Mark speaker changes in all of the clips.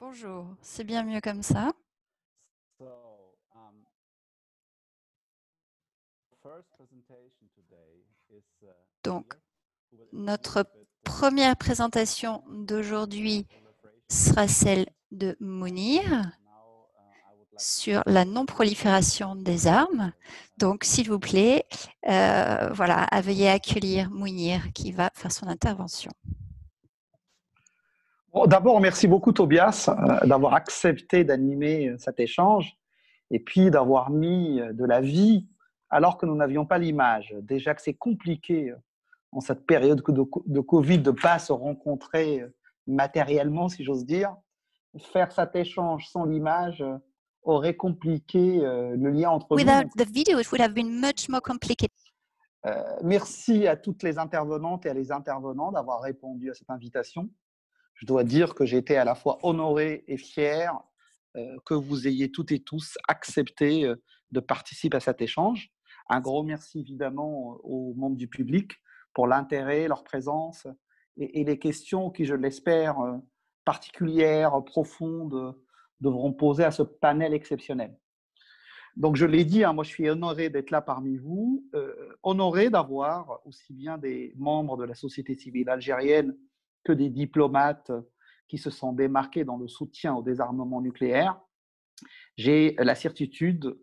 Speaker 1: Bonjour, c'est bien mieux comme ça.
Speaker 2: So, first presentation today is
Speaker 1: Donc,
Speaker 2: Munir, who will introduce
Speaker 1: notre
Speaker 2: a bit
Speaker 1: première
Speaker 2: the
Speaker 1: présentation
Speaker 2: dynamics of
Speaker 1: d'aujourd'hui
Speaker 2: the proliferation of
Speaker 1: sera celle
Speaker 2: arms.
Speaker 1: de
Speaker 2: And
Speaker 1: Mounir
Speaker 2: now I would like to
Speaker 1: sur
Speaker 2: give the
Speaker 1: la
Speaker 2: floor to
Speaker 1: non-prolifération des
Speaker 2: Munir.
Speaker 1: armes. Donc, s'il vous plaît, voilà, veuillez accueillir Mounir qui va faire son intervention.
Speaker 3: Bon, d'abord, merci beaucoup Tobias d'avoir accepté d'animer cet échange et puis d'avoir mis de la vie alors que nous n'avions pas l'image. Déjà que c'est compliqué en cette période de Covid de ne pas se rencontrer matériellement, si j'ose dire. Faire cet échange sans l'image aurait compliqué le lien entre nous.
Speaker 1: Without
Speaker 3: Donc,
Speaker 1: the video, it would have been much more complicated.
Speaker 3: merci à toutes les intervenantes et à les intervenants d'avoir répondu à cette invitation. Je dois dire que j'ai été à la fois honoré et fier que vous ayez toutes et tous accepté de participer à cet échange. Un gros merci évidemment aux membres du public pour l'intérêt, leur présence et les questions qui, je l'espère, particulières, profondes, devront poser à ce panel exceptionnel. Donc, je l'ai dit, moi, je suis honoré d'être là parmi vous, honoré d'avoir aussi bien des membres de la société civile algérienne que des diplomates qui se sont démarqués dans le soutien au désarmement nucléaire. J'ai la certitude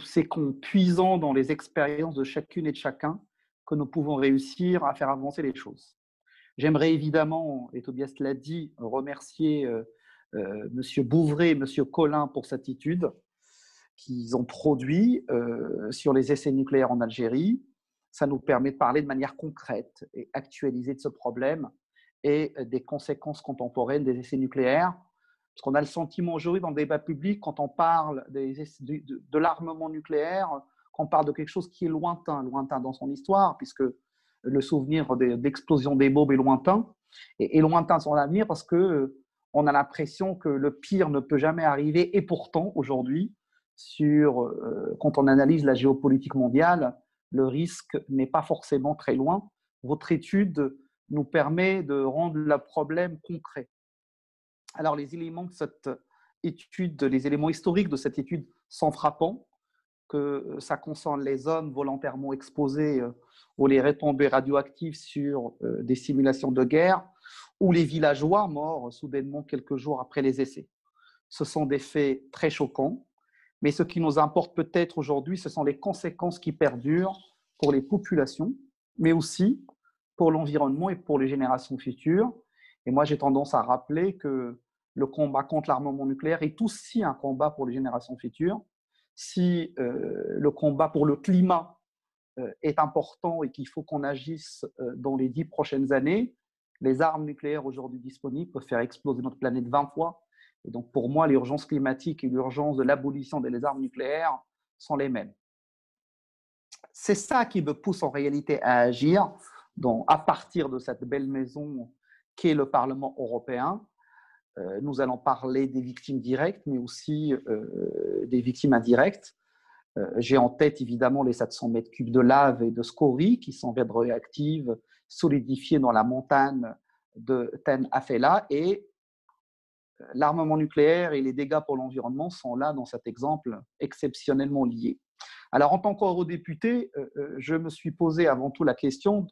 Speaker 3: c'est qu'en puisant dans les expériences de chacune et de chacun que nous pouvons réussir à faire avancer les choses. J'aimerais évidemment, et Tobias l'a dit, remercier M. Bouvray et M. Collin pour cette étude qu'ils ont produit sur les essais nucléaires en Algérie. Ça nous permet de parler de manière concrète et actualisée de ce problème et des conséquences contemporaines des essais nucléaires. Parce qu'on a le sentiment aujourd'hui dans le débat public, quand on parle de l'armement nucléaire, qu'on parle de quelque chose qui est lointain dans son histoire, puisque le souvenir d'explosion des bombes est lointain, et lointain son avenir, parce qu'on a l'impression que le pire ne peut jamais arriver, et pourtant, aujourd'hui, quand on analyse la géopolitique mondiale, le risque n'est pas forcément très loin. Votre étude nous permet de rendre le problème concret. Alors, les éléments de cette étude, les éléments historiques de cette étude sont frappants, que ça concerne les hommes volontairement exposés aux les retombées radioactives sur des simulations de guerre ou les villageois morts soudainement quelques jours après les essais. Ce sont des faits très choquants, mais ce qui nous importe peut-être aujourd'hui, ce sont les conséquences qui perdurent pour les populations, mais aussi pour l'environnement et pour les générations futures. Et moi, j'ai tendance à rappeler que le combat contre l'armement nucléaire est aussi un combat pour les générations futures. Si le combat pour le climat est important et qu'il faut qu'on agisse dans les 10 prochaines années, les armes nucléaires aujourd'hui disponibles peuvent faire exploser notre planète 20 fois. Et donc, pour moi, l'urgence climatique et l'urgence de l'abolition des armes nucléaires sont les mêmes. C'est ça qui me pousse en réalité à agir à partir de cette belle maison qu'est le Parlement européen. Nous allons parler des victimes directes, mais aussi des victimes indirectes. J'ai en tête évidemment les 700 mètres cubes de lave et de scories qui sont radioactives, solidifiées dans la montagne de Ten Afella, et l'armement nucléaire et les dégâts pour l'environnement sont là dans cet exemple exceptionnellement liés. Alors en tant qu'eurodéputé, je me suis posé avant tout la question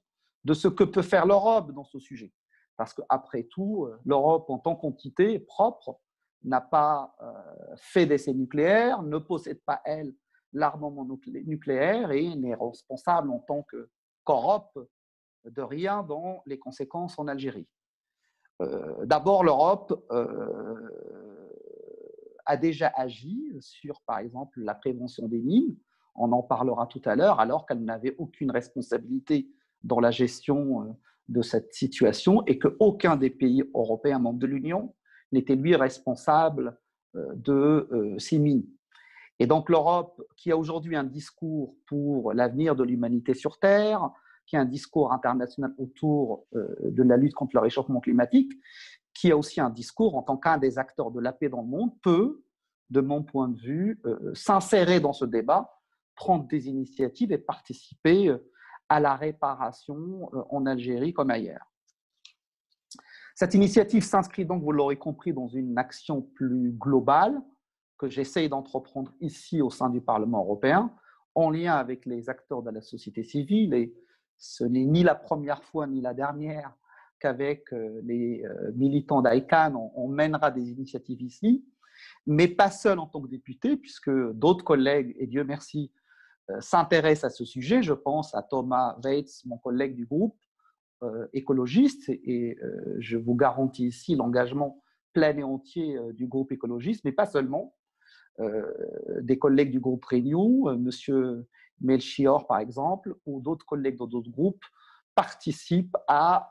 Speaker 3: de ce que peut faire l'Europe dans ce sujet. Parce qu'après tout, l'Europe en tant qu'entité propre n'a pas fait d'essais nucléaires, ne possède pas, elle, l'armement nucléaire et n'est responsable en tant qu'Europe de rien dans les conséquences en Algérie. D'abord, l'Europe a déjà agi sur, par exemple, la prévention des mines. On en parlera tout à l'heure, alors qu'elle n'avait aucune responsabilité dans la gestion de cette situation et qu'aucun des pays européens membres de l'Union n'était, lui, responsable de ces mines. Et donc l'Europe, qui a aujourd'hui un discours pour l'avenir de l'humanité sur Terre, qui a un discours international autour de la lutte contre le réchauffement climatique, qui a aussi un discours en tant qu'un des acteurs de la paix dans le monde, peut, de mon point de vue, s'insérer dans ce débat, prendre des initiatives et participer à la réparation en Algérie comme ailleurs. Cette initiative s'inscrit donc, vous l'aurez compris, dans une action plus globale que j'essaye d'entreprendre ici au sein du Parlement européen, en lien avec les acteurs de la société civile. Et ce n'est ni la première fois ni la dernière qu'avec les militants d'ICANN, on mènera des initiatives ici, mais pas seul en tant que député, puisque d'autres collègues, et Dieu merci, s'intéressent à ce sujet. Je pense à Thomas Waitz, mon collègue du groupe écologiste, et je vous garantis ici l'engagement plein et entier du groupe écologiste, mais pas seulement. Des collègues du groupe Renew, Monsieur Melchior par exemple, ou d'autres collègues de d'autres groupes participent à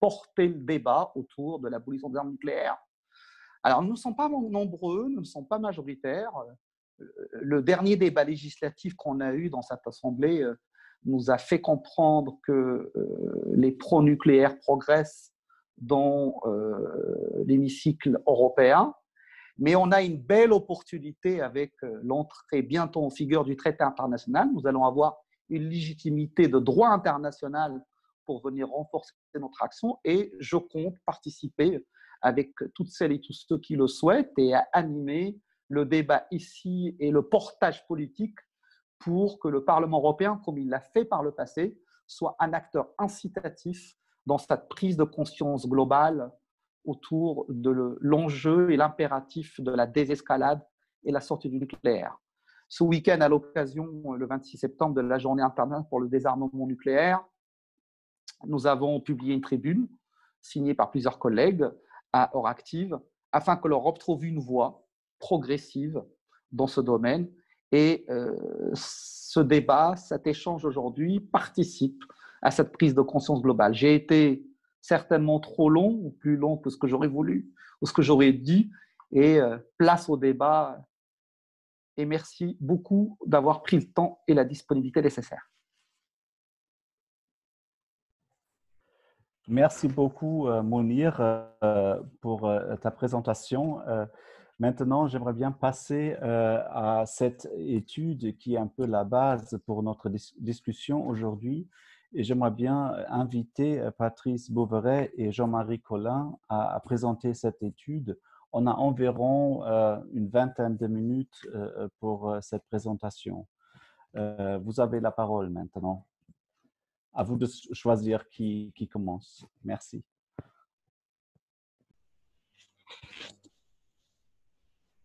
Speaker 3: porter le débat autour de l'abolition des armes nucléaires. Alors, nous ne sommes pas nombreux, nous ne sommes pas majoritaires. Le dernier débat législatif qu'on a eu dans cette Assemblée nous a fait comprendre que les pro-nucléaires progressent dans l'hémicycle européen. Mais on a une belle opportunité avec l'entrée bientôt en vigueur du traité international. Nous allons avoir une légitimité de droit international pour venir renforcer notre action et je compte participer avec toutes celles et tous ceux qui le souhaitent et à animer le débat ici et le portage politique pour que le Parlement européen, comme il l'a fait par le passé, soit un acteur incitatif dans cette prise de conscience globale autour de l'enjeu et l'impératif de la désescalade et la sortie du nucléaire. Ce week-end, à l'occasion, le 26 septembre, de la Journée internationale pour le désarmement nucléaire, nous avons publié une tribune signée par plusieurs collègues à Euractiv afin que l'Europe trouve une voie progressive dans ce domaine. Et ce débat, cet échange aujourd'hui participe à cette prise de conscience globale. J'ai été certainement trop long ou plus long que ce que j'aurais voulu ou ce que j'aurais dit et place au débat et merci beaucoup d'avoir pris le temps et la disponibilité nécessaire.
Speaker 2: Merci beaucoup, Mounir, pour ta présentation. Maintenant, j'aimerais bien passer à cette étude qui est un peu la base pour notre discussion aujourd'hui. Et j'aimerais bien inviter Patrice Bouveret et Jean-Marie Collin à présenter cette étude. On a environ une vingtaine de minutes pour cette présentation. Vous avez la parole maintenant. À vous de choisir qui commence. Merci.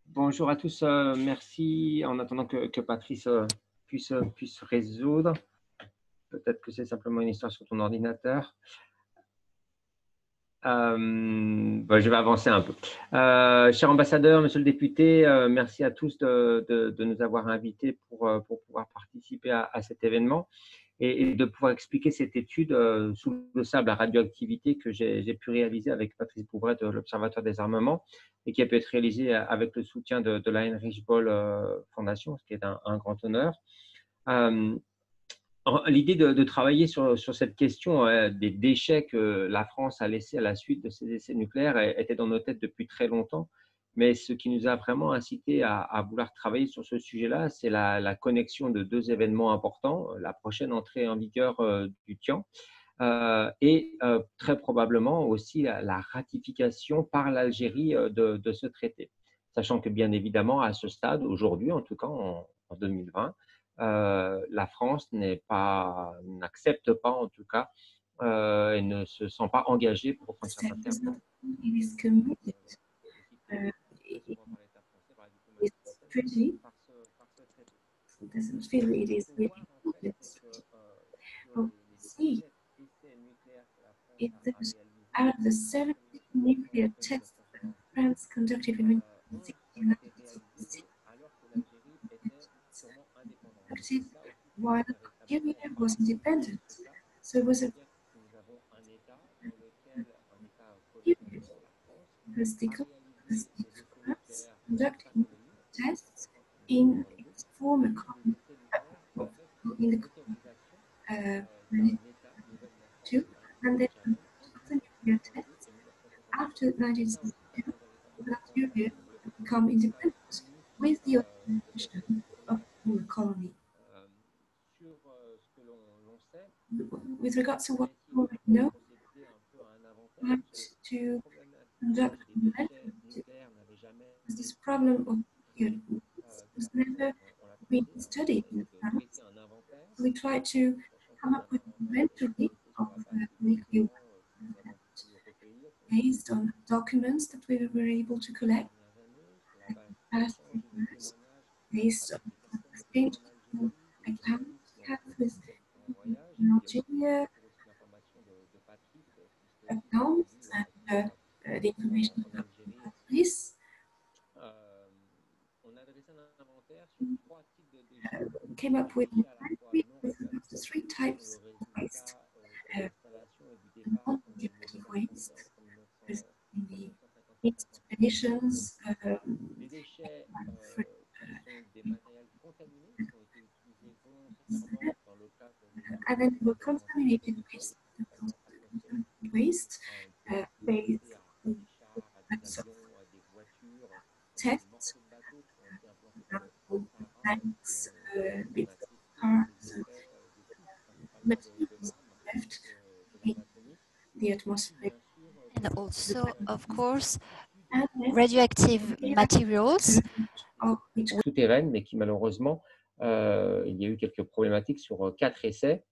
Speaker 4: Bonjour à tous, merci. En attendant que Patrice puisse résoudre, peut-être que c'est simplement une histoire sur ton ordinateur. Je vais avancer un peu. Cher ambassadeur, monsieur le député, merci à tous de nous avoir invités pour pouvoir participer à cet événement et de pouvoir expliquer cette étude sous le sable à radioactivité que j'ai pu réaliser avec Patrice Bouveret de l'Observatoire des armements et qui a pu être réalisé avec le soutien de la Heinrich Böll Fondation, ce qui est un grand honneur. L'idée de travailler sur cette question des déchets que la France a laissés à la suite de ces essais nucléaires était dans nos têtes depuis très longtemps. Mais ce qui nous a vraiment incité à vouloir travailler sur ce sujet-là, c'est la connexion de deux événements importants, la prochaine entrée en vigueur du TIAN et très probablement aussi la ratification par l'Algérie de ce traité. Sachant que bien évidemment, à ce stade, aujourd'hui, en tout cas en 2020, la France n'accepte pas en tout cas et ne se sent pas engagée pour prendre certains termes.
Speaker 5: Doesn't feel it is really important. But see, if there's out of the 70 nuclear tests that France conducted in 1960, while Algeria was independent, so it was a period because the France conducting tests in its former colony, in the two, and then the nuclear tests after 1962, Algeria become independent with the organization of the colony. With regards to what we already know, tried to conduct this problem of nuclear was never been studied in France. We tried to come up with an inventory of nuclear weapons based on documents that we were able to collect in the past years, based on exchange accounts we have with Algeria, accounts, and the information about Patrice. Came up with three types of waste. Non-radioactive waste, in the installations, and then the contaminated waste based on types of tests, tanks, bits of cars, materials left in the atmosphere.
Speaker 1: And also, of course, radioactive materials.
Speaker 4: Souterraine, mais qui malheureusement, il y a eu quelques problématiques sur 4 essais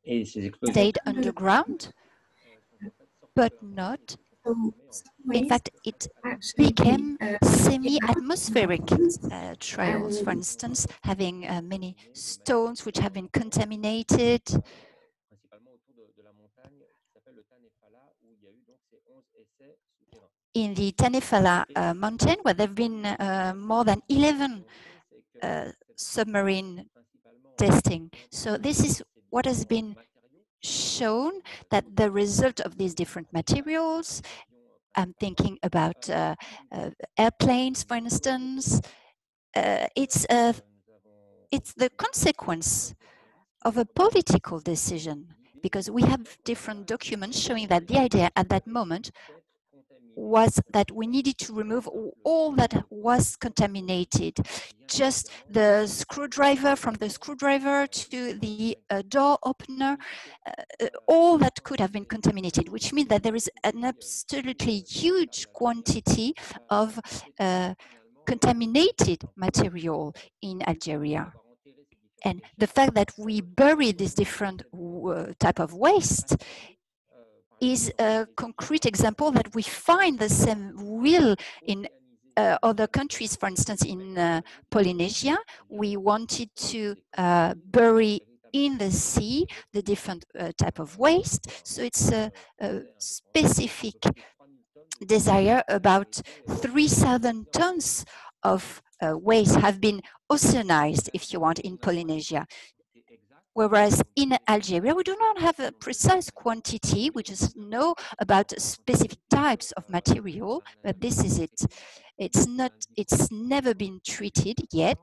Speaker 4: et ces explosions
Speaker 1: stayed underground, but not. In fact, it became semi-atmospheric trails, for instance, having many stones which have been contaminated. In the Tanefala mountain, where there have been more than 11 submarine testing. So this is what has been shown, that the result of these different materials, I'm thinking about airplanes, for instance, it's the consequence of a political decision, because we have different documents showing that the idea at that moment was that we needed to remove all that was contaminated. Just the screwdriver, from the screwdriver to the door opener, all that could have been contaminated, which means that there is an absolutely huge quantity of contaminated material in Algeria. And the fact that we bury this different type of waste is a concrete example that we find the same will in other countries. For instance, in Polynesia, we wanted to bury in the sea the different type of waste. So it's a specific desire. About 3,000 tons of waste have been oceanized, if you want, in Polynesia. Whereas in Algeria, we do not have a precise quantity. We just know about specific types of material, but this is it. It's never been treated yet.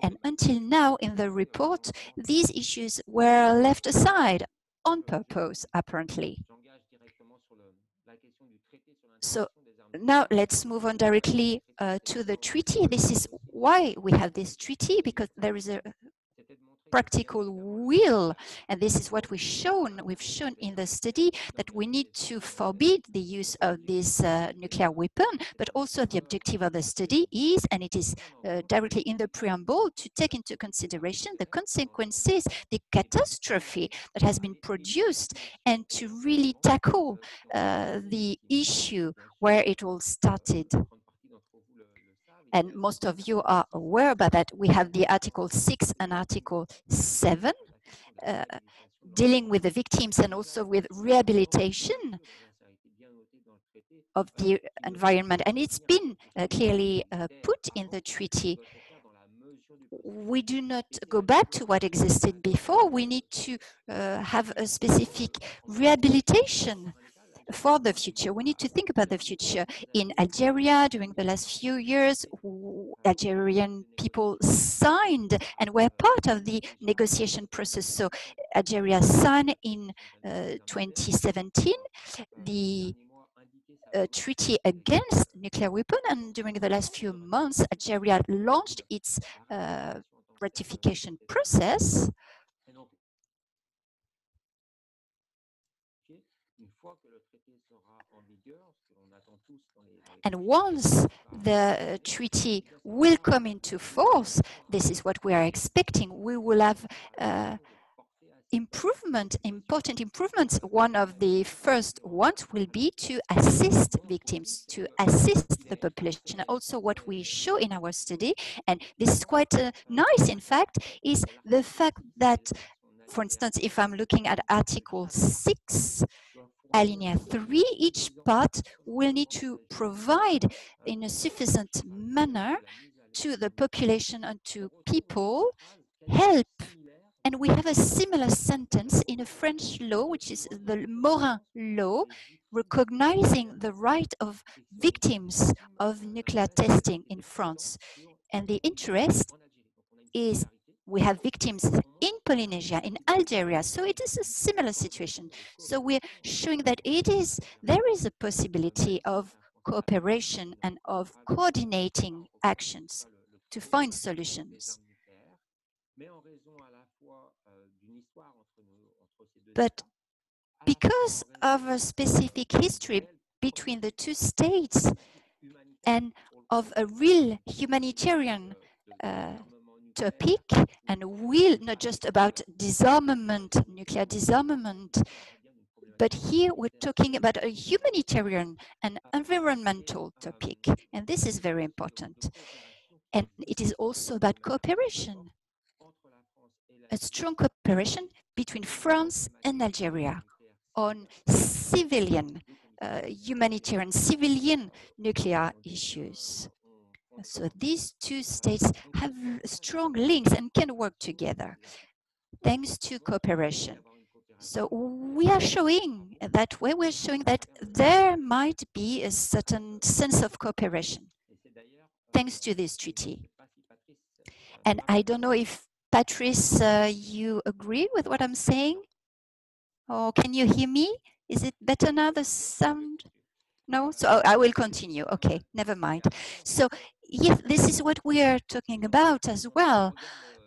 Speaker 1: And until now, in the report, these issues were left aside on purpose, apparently. So now let's move on directly to the treaty. This is why we have this treaty, because there is a practical will, and this is what we've shown in the study, that we need to forbid the use of this nuclear weapon, but also the objective of the study is, and it is directly in the preamble, to take into consideration the consequences, the catastrophe that has been produced, and to really tackle the issue where it all started. And most of you are aware about that. We have the Article 6 and Article 7 dealing with the victims and also with rehabilitation of the environment. And it's been clearly put in the treaty. We do not go back to what existed before. We need to have a specific rehabilitation for the future. We need to think about the future. In Algeria, during the last few years, Algerian people signed and were part of the negotiation process. So Algeria signed in 2017 the treaty against nuclear weapons, and during the last few months, Algeria launched its ratification process. And once the treaty will come into force, this is what we are expecting, we will have important improvements. One of the first ones will be to assist victims, to assist the population. Also, what we show in our study, and this is quite nice, in fact, is the fact that, for instance, if I'm looking at Article 6, Alinea 3, each part will need to provide in a sufficient manner to the population and to people help. And we have a similar sentence in a French law, which is the Morin law, recognizing the right of victims of nuclear testing in France. And the interest is we have victims in Polynesia, in Algeria, so it is a similar situation. So we're showing that there is a possibility of cooperation and of coordinating actions to find solutions. But because of a specific history between the two states and of a real humanitarian topic, and not just about disarmament, nuclear disarmament, but here we're talking about a humanitarian and environmental topic, and this is very important. And it is also about cooperation, a strong cooperation between France and Algeria on civilian, humanitarian, civilian nuclear issues. So these two states have strong links and can work together thanks to cooperation. So we are showing that way, we're showing that there might be a certain sense of cooperation thanks to this treaty. And I don't know if Patrice, you agree with what I'm saying? Or can you hear me? Is it better now, the sound? No? So I will continue. Okay, never mind. So yes, this is what we are talking about as well,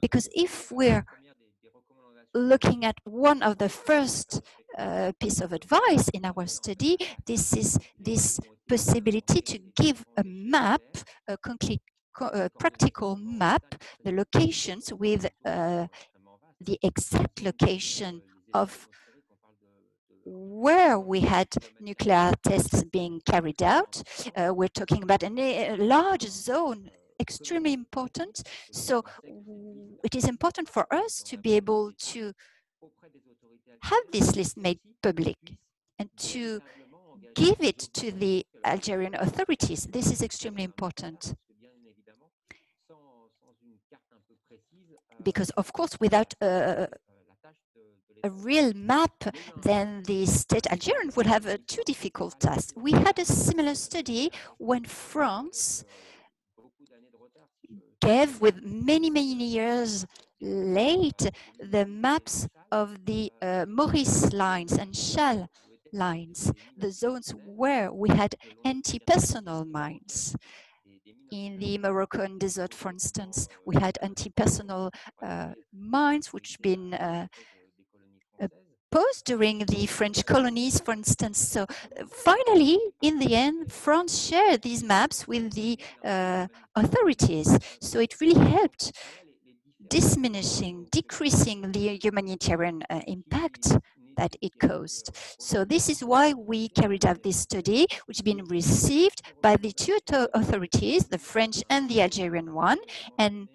Speaker 1: because if we're looking at one of the first piece of advice in our study, this is this possibility to give a map, a complete practical map, the locations with the exact location of where we had nuclear tests being carried out. We're talking about a large zone, extremely important. So it is important for us to be able to have this list made public and to give it to the Algerian authorities. This is extremely important. Because, of course, without a real map, then the state Algerian would have a too difficult task. We had a similar study when France gave, with many, many years late, the maps of the Maurice lines and Chal lines, the zones where we had anti-personnel mines. In the Moroccan desert, for instance, we had anti-personnel mines which been posed during the French colonies, for instance. So finally, in the end, France shared these maps with the authorities. So it really helped decreasing the humanitarian impact that it caused. So this is why we carried out this study, which has been received by the two authorities, the French and the Algerian one. And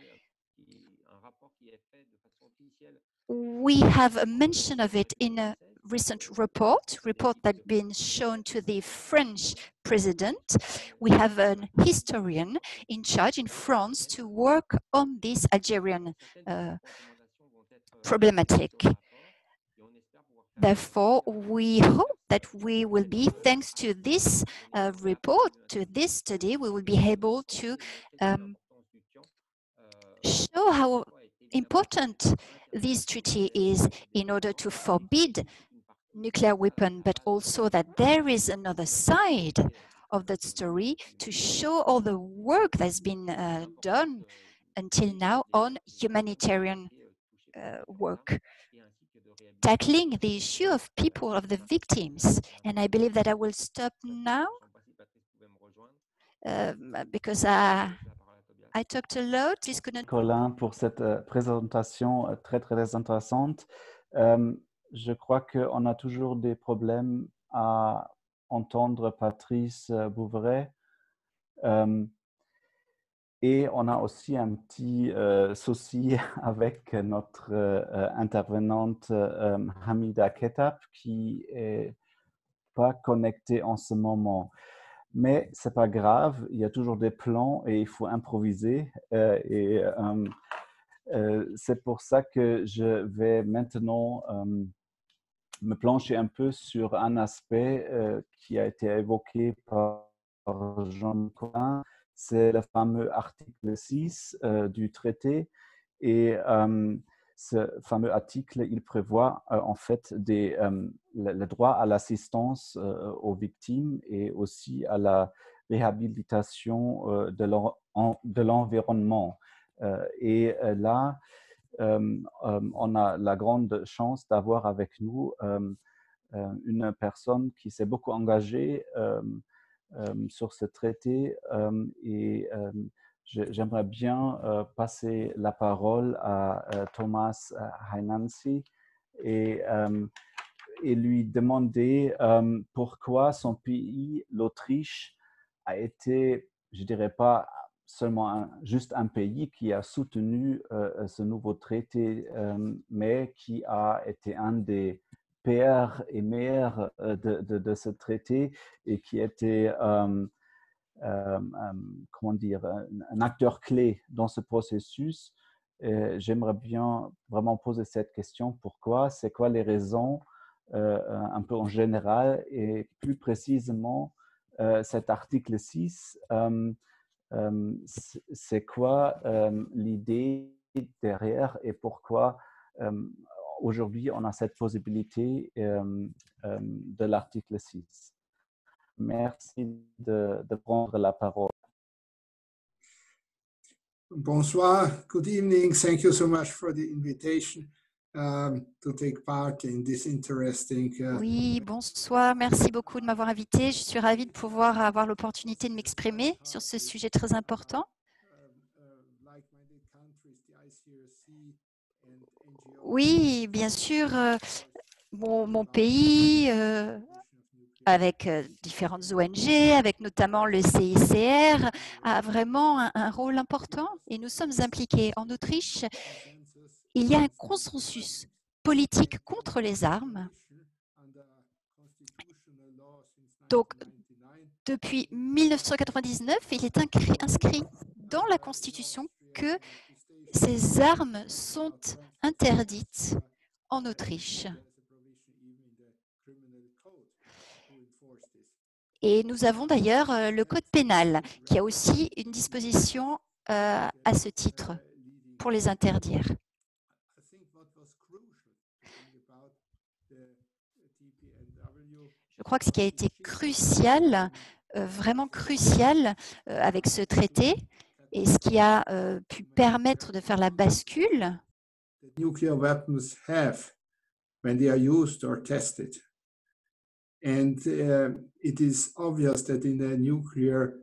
Speaker 1: we have a mention of it in a recent report that's been shown to the French president. We have an historian in charge in France to work on this Algerian problematic. Therefore, we hope that we will be, thanks to this report, to this study, we will be able to show how important this treaty is in order to forbid nuclear weapons, but also that there is another side of that story to show all the work that's been done until now on humanitarian work. tackling the issue of people, of the victims. And I believe that I will stop now because I talked a lot. This couldn't...
Speaker 2: Colin, pour cette présentation très, très intéressante. Je crois qu'on a toujours des problèmes à entendre Patrice Bouveret. Et on a aussi un petit souci avec notre intervenante Hamida Kettab qui n'est pas connectée en ce moment. Mais ce n'est pas grave, il y a toujours des plans et il faut improviser. C'est pour ça que je vais maintenant me plancher un peu sur un aspect qui a été évoqué par Jean Collin. C'est le fameux article 6 du traité. Et ce fameux article, il prévoit en fait le droit à l'assistance aux victimes et aussi à la réhabilitation de l'environnement. Et là, on a la grande chance d'avoir avec nous une personne qui s'est beaucoup engagée sur ce traité et j'aimerais bien passer la parole à Thomas Heinansi et lui demander pourquoi son pays, l'Autriche, a été, je dirais pas seulement juste un pays qui a soutenu ce nouveau traité, mais qui a été un des pères et mères de ce traité et qui était, comment dire, un acteur clé dans ce processus. J'aimerais bien vraiment poser cette question. Pourquoi? C'est quoi les raisons un peu en général et plus précisément cet article 6 c'est quoi l'idée derrière et pourquoi aujourd'hui on a cette possibilité de l'article 6. Merci de prendre la parole.
Speaker 6: Bonsoir, good evening. Thank you so much for the invitation to take part in this interesting.
Speaker 1: Oui, bonsoir. Merci beaucoup de m'avoir invité. Je suis ravie de pouvoir avoir l'opportunité de m'exprimer sur ce sujet très important. Oui, bien sûr, mon pays, avec différentes ONG, avec notamment le CICR, a vraiment un rôle important et nous sommes impliqués. En Autriche, il y a un consensus politique contre les armes. Donc, depuis 1999, il est inscrit dans la Constitution que ces armes sont interdites en Autriche. Et nous avons d'ailleurs le code pénal qui a aussi une disposition à ce titre pour les interdire. Je crois que ce qui a été crucial, vraiment crucial avec ce traité et ce qui a pu permettre de faire la bascule,
Speaker 6: Nuclear weapons have when they are used or tested. And it is obvious that in a nuclear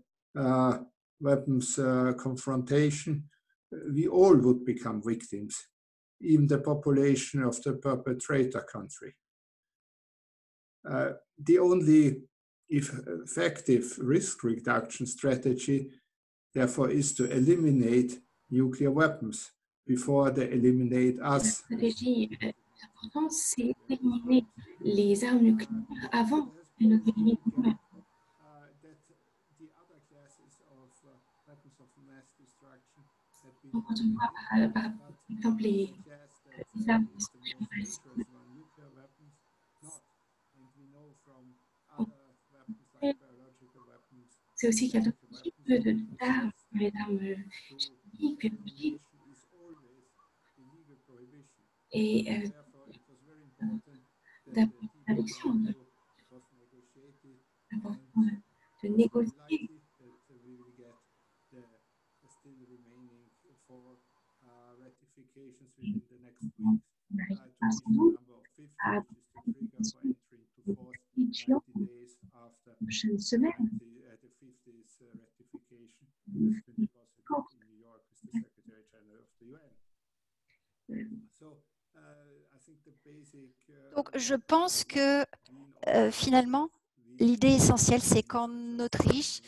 Speaker 6: weapons confrontation, we all would become victims, even the population of the perpetrator country. The only effective risk reduction strategy, therefore, is to eliminate nuclear weapons before they eliminate us.
Speaker 5: L'important, c'est d'éliminer les armes nucléaires avant de nous éliminer nous-mêmes. Donc, quand on voit par exemple les armes de destruction massive, c'est aussi qu'il y a d'autres types d'armes, les armes chimiques, biologiques. Et d'interdiction, de négocier. On arrive à ce bout à des régions prochaine semaine.
Speaker 1: Donc, je pense que finalement, l'idée essentielle, c'est qu'en Autriche,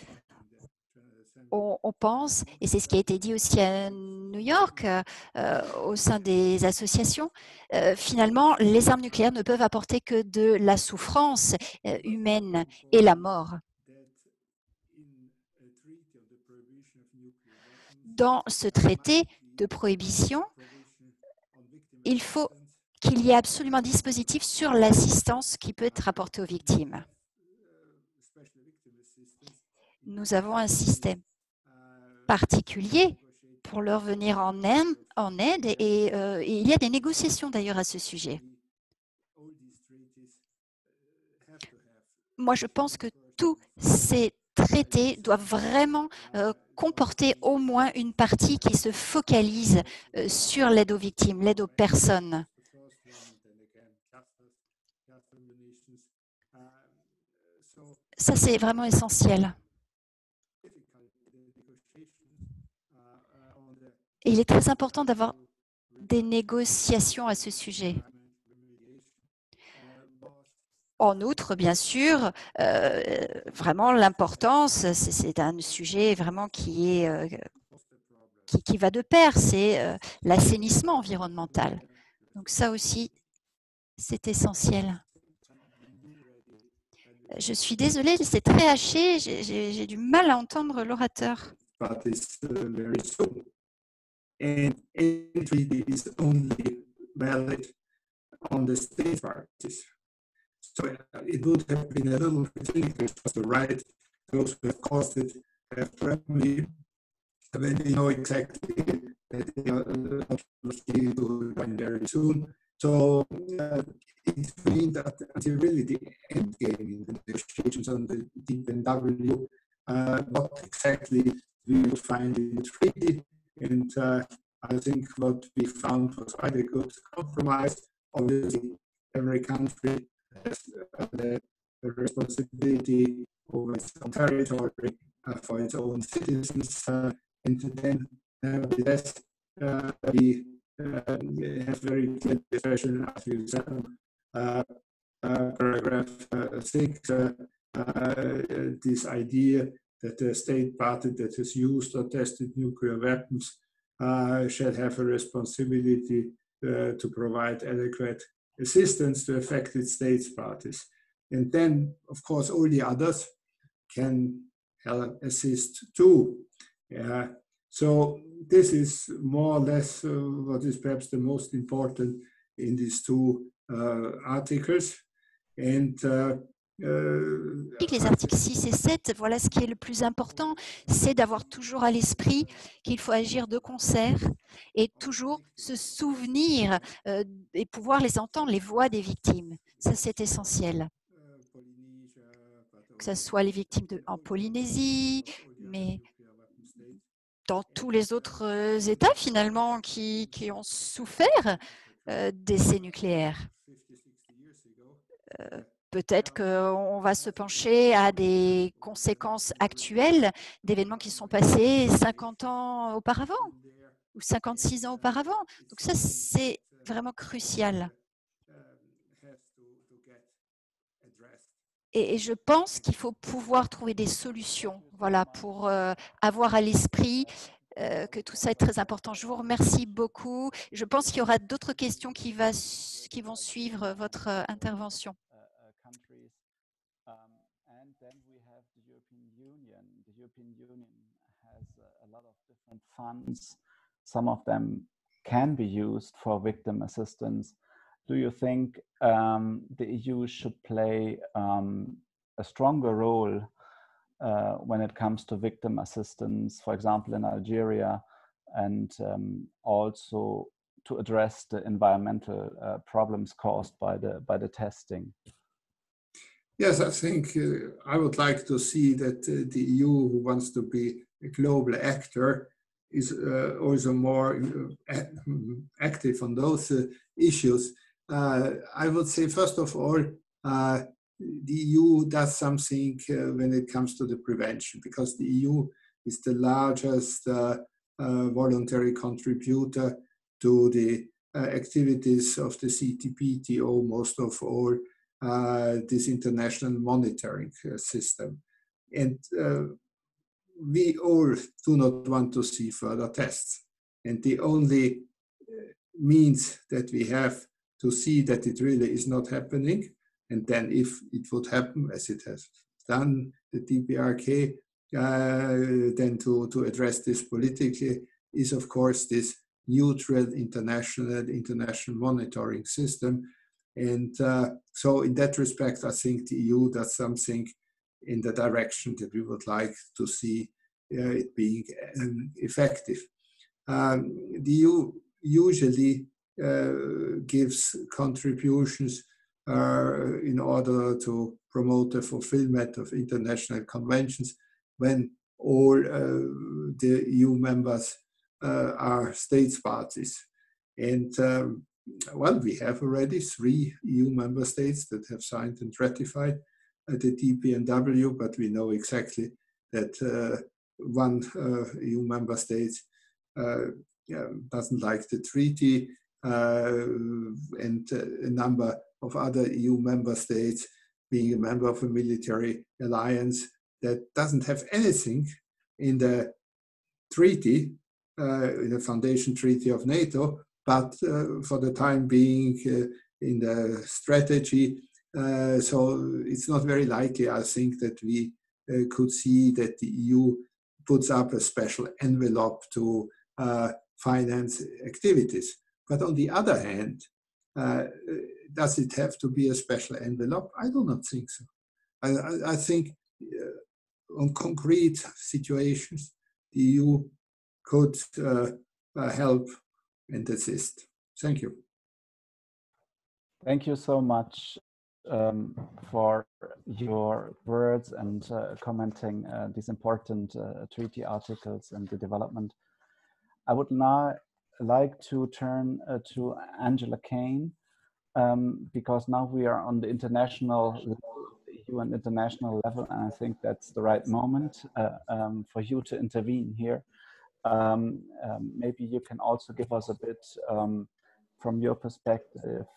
Speaker 1: on pense, et c'est ce qui a été dit aussi à New York, au sein des associations, finalement, les armes nucléaires ne peuvent apporter que de la souffrance humaine et la mort. Dans ce traité de prohibition, il faut qu'il y ait absolument un dispositif sur l'assistance qui peut être apportée aux victimes. Nous avons un système particulier pour leur venir en aide et il y a des négociations d'ailleurs à ce sujet. Moi, je pense que tous ces traités doivent vraiment comporter au moins une partie qui se focalise sur l'aide aux victimes, l'aide aux personnes. Ça, c'est vraiment essentiel. Et il est très important d'avoir des négociations à ce sujet. En outre, bien sûr, vraiment l'importance, c'est un sujet vraiment qui va de pair, c'est l'assainissement environnemental. Donc ça aussi, c'est essentiel. Je suis désolée, c'est très haché, j'ai du mal à entendre l'orateur.
Speaker 6: And any treaty is only valid on the state parties. So it would have been a little cynical to write those who have caused it firmly when they know exactly that they are not going to join very soon. So it means that until really the end game in the negotiations on the DPNW, what exactly we will find in the treaty. And I think what we found was quite a good compromise. Obviously, every country has the responsibility over its own territory for its own citizens. And then, nevertheless, we have very clear expression, as you said, paragraph 6, this idea that the state party that has used or tested nuclear weapons shall have a responsibility to provide adequate assistance to affected states parties. And then, of course, all the others can assist too. So this is more or less what is perhaps the most important in these two articles. And
Speaker 1: les articles 6 et 7, voilà ce qui est le plus important, c'est d'avoir toujours à l'esprit qu'il faut agir de concert et toujours se souvenir et pouvoir les entendre, les voix des victimes. Ça, c'est essentiel. Que ce soit les victimes en Polynésie, mais dans tous les autres États, finalement, qui ont souffert d'essais nucléaires. Peut-être qu'on va se pencher à des conséquences actuelles d'événements qui sont passés 50 ans auparavant ou 56 ans auparavant. Donc ça, c'est vraiment crucial. Et je pense qu'il faut pouvoir trouver des solutions, voilà, pour avoir à l'esprit que tout ça est très important. Je vous remercie beaucoup. Je pense qu'il y aura d'autres questions qui vont suivre votre intervention.
Speaker 2: And then we have the European Union. The European Union has a lot of different funds. Some of them can be used for victim assistance. Do you think the EU should play a stronger role when it comes to victim assistance, for example, in Algeria, and also to address the environmental problems caused by the testing?
Speaker 6: Yes, I think I would like to see that the EU, who wants to be a global actor, is also more active on those issues. I would say, first of all, the EU does something when it comes to the prevention, because the EU is the largest voluntary contributor to the activities of the CTBTO, most of all this international monitoring system. And we all do not want to see further tests. And the only means that we have to see that it really is not happening, and then if it would happen, as it has done, the DPRK, then to address this politically, is of course this neutral international monitoring system. And so in that respect, I think the EU does something in the direction that we would like to see it being effective. The EU usually gives contributions in order to promote the fulfillment of international conventions when all the EU members are states parties. And well, we have already 3 EU member states that have signed and ratified the DPNW, but we know exactly that one EU member state doesn't like the treaty, and a number of other EU member states, being a member of a military alliance that doesn't have anything in the treaty, in the foundation treaty of NATO, but for the time being in the strategy. So it's not very likely, I think, that we could see that the EU puts up a special envelope to finance activities. But on the other hand, does it have to be a special envelope? I do not think so. I think on concrete situations, the EU could help and assist. Thank you.
Speaker 2: Thank you so much for your words and commenting these important treaty articles and the development. I would now like to turn to Angela Kane, because now we are on the international level, EU and international level, and I think that's the right moment for you to intervene here. Maybe you can also give us a bit from your perspective,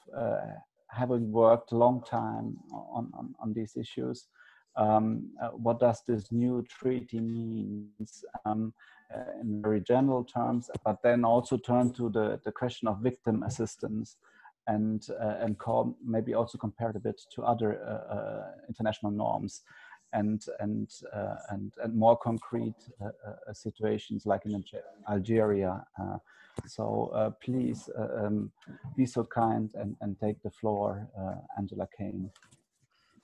Speaker 2: having worked a long time on these issues, what does this new treaty mean in very general terms, but then also turn to the question of victim assistance and maybe also compare it a bit to other international norms and more concrete situations like in Algeria. So please be so kind and take the floor, Angela Kane.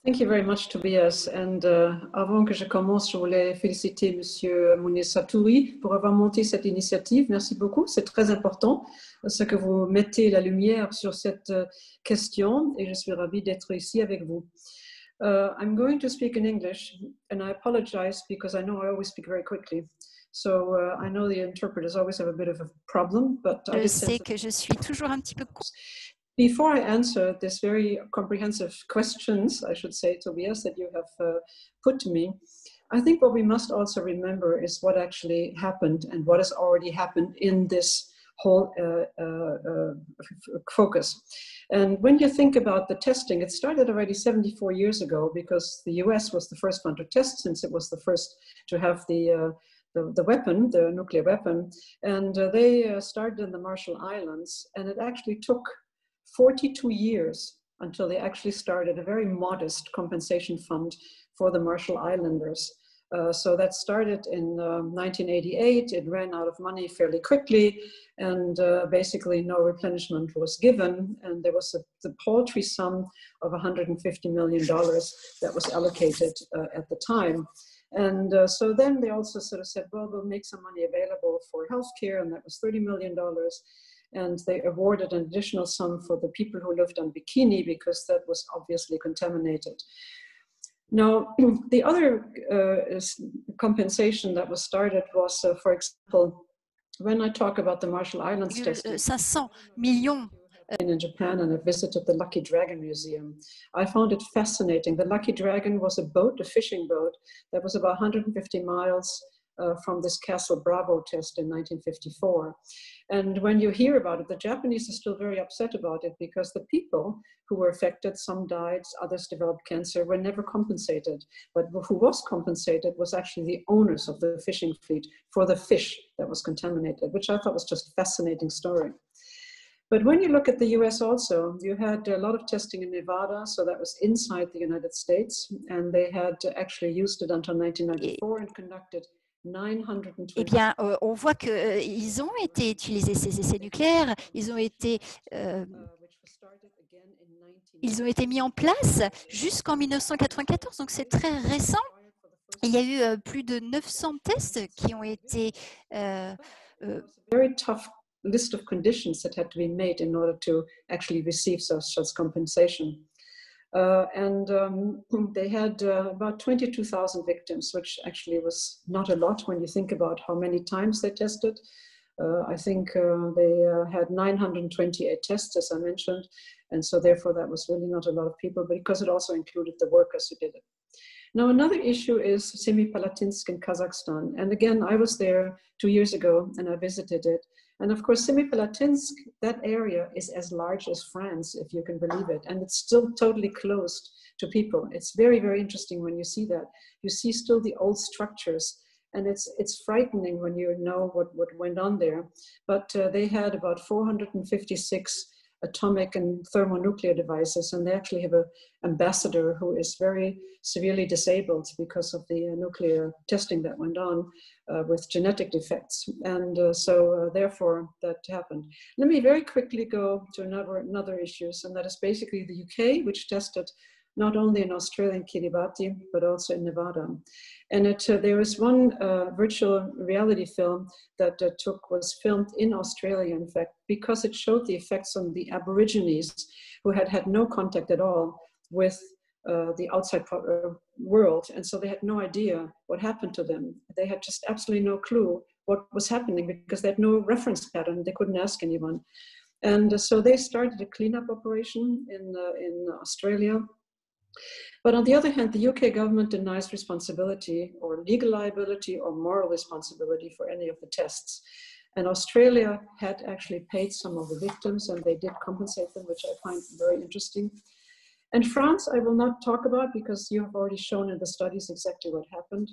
Speaker 7: Thank you very much, Tobias. And avant que je commence, je voulais féliciter Monsieur Mounir Satouri pour avoir monté cette initiative. Merci beaucoup. C'est très important ce que vous mettez la lumière sur cette question et je suis ravie d'être ici avec vous. I'm going to speak in English and I apologize because I know I always speak very quickly. So I know the interpreters always have a bit of a problem, but
Speaker 1: je sais que je suis toujours un petit peu.
Speaker 7: Before I answer this very comprehensive questions, I should say, Tobias, that you have put to me, I think what we must also remember is what actually happened and what has already happened in this whole focus. And when you think about the testing, it started already 74 years ago because the US was the first one to test, since it was the first to have the weapon, the nuclear weapon. And they started in the Marshall Islands, and it actually took 42 years until they actually started a very modest compensation fund for the Marshall Islanders. So that started in 1988. It ran out of money fairly quickly, and basically no replenishment was given. And there was the paltry sum of $150 million that was allocated at the time. And so then they also sort of said, well, we'll make some money available for healthcare, and that was $30 million. And they awarded an additional sum for the people who lived on Bikini because that was obviously contaminated. Now, the other compensation that was started was, for example, when I talk about the Marshall Islands testing.
Speaker 1: 500 millions
Speaker 7: in Japan, and I visited the Lucky Dragon Museum. I found it fascinating. The Lucky Dragon was a boat, a fishing boat, that was about 150 miles from this Castle Bravo test in 1954. And when you hear about it, the Japanese are still very upset about it because the people who were affected, some died, others developed cancer, were never compensated. But who was compensated was actually the owners of the fishing fleet for the fish that was contaminated, which I thought was just a fascinating story. But when you look at the US also, you had a lot of testing in Nevada, so that was inside the United States, and they had actually used it until 1994 and conducted 920.
Speaker 1: Eh bien, on voit qu'ils ont été utilisés, ces essais nucléaires, ils ont été mis en place jusqu'en 1994, donc c'est très récent. Il y a eu plus de 900 tests qui ont été
Speaker 7: very tough list of conditions that had to be made in order to actually receive such compensation. They had about 22,000 victims, which actually was not a lot when you think about how many times they tested. I think they had 928 tests, as I mentioned, and so therefore that was really not a lot of people, but because it also included the workers who did it. Now, another issue is Semipalatinsk in Kazakhstan. And again, I was there 2 years ago and I visited it. And of course, Semipalatinsk, that area is as large as France, if you can believe it. And it's still totally closed to people. It's very, very interesting when you see that. You see still the old structures. And it's frightening when you know what went on there. But they had about 456 atomic and thermonuclear devices, and they actually have an ambassador who is very severely disabled because of the nuclear testing that went on with genetic defects. And so therefore that happened. Let me very quickly go to another issues, and that is basically the UK, which tested not only in Australian Kiribati, but also in Nevada. And there is one virtual reality film that was filmed in Australia, in fact, because it showed the effects on the Aborigines who had no contact at all with the outside world. And so they had no idea what happened to them. They had just absolutely no clue what was happening because they had no reference pattern. They couldn't ask anyone. And so they started a cleanup operation in Australia. But on the other hand, the UK government denies responsibility or legal liability or moral responsibility for any of the tests. And Australia had actually paid some of the victims and they did compensate them, which I find very interesting. And France, I will not talk about because you have already shown in the studies exactly what happened.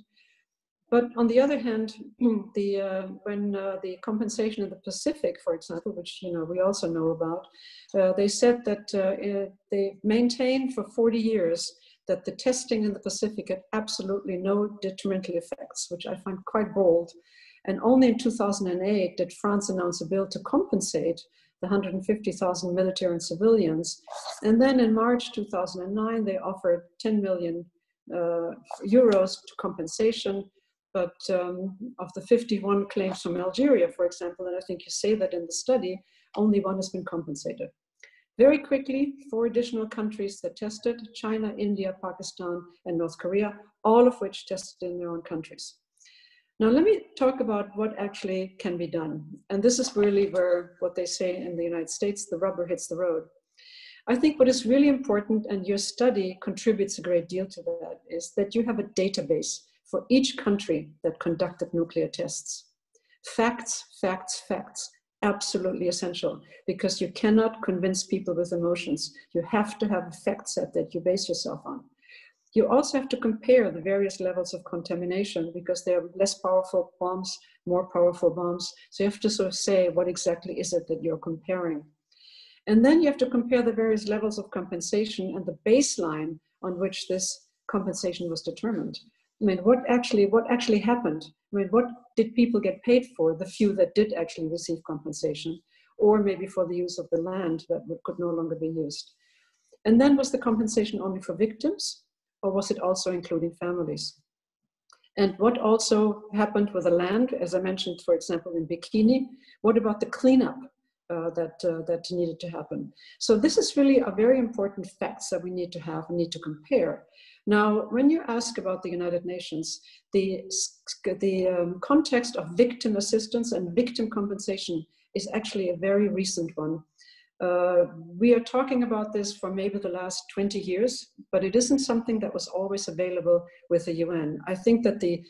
Speaker 7: But on the other hand, when the compensation in the Pacific, for example, which we also know about, they said that they maintained for 40 years that the testing in the Pacific had absolutely no detrimental effects, which I find quite bold. And only in 2008 did France announce a bill to compensate the 150,000 military and civilians. And then in March 2009, they offered 10 million euros to compensation. But of the 51 claims from Algeria, for example, and I think you say that in the study, only one has been compensated. Very quickly, 4 additional countries that tested: China, India, Pakistan, and North Korea, all of which tested in their own countries. Now, let me talk about what actually can be done. And this is really where what they say in the United States, the rubber hits the road. I think what is really important, and your study contributes a great deal to that, is that you have a database for each country that conducted nuclear tests. Facts, facts, facts, absolutely essential, because you cannot convince people with emotions. You have to have a fact set that you base yourself on. You also have to compare the various levels of contamination because there are less powerful bombs, more powerful bombs. So you have to sort of say, what exactly is it that you're comparing? And then you have to compare the various levels of compensation and the baseline on which this compensation was determined. I mean, what actually happened? I mean, what did people get paid for, the few that did actually receive compensation, or maybe for the use of the land that could no longer be used? And then was the compensation only for victims, or was it also including families? And what also happened with the land, as I mentioned, for example, in Bikini? What about the cleanup that needed to happen? So this is really a very important facts that we need to have, we need to compare. Now, when you ask about the United Nations, the context of victim assistance and victim compensation is actually a very recent one. We are talking about this for maybe the last 20 years, but it isn't something that was always available with the UN. I think that the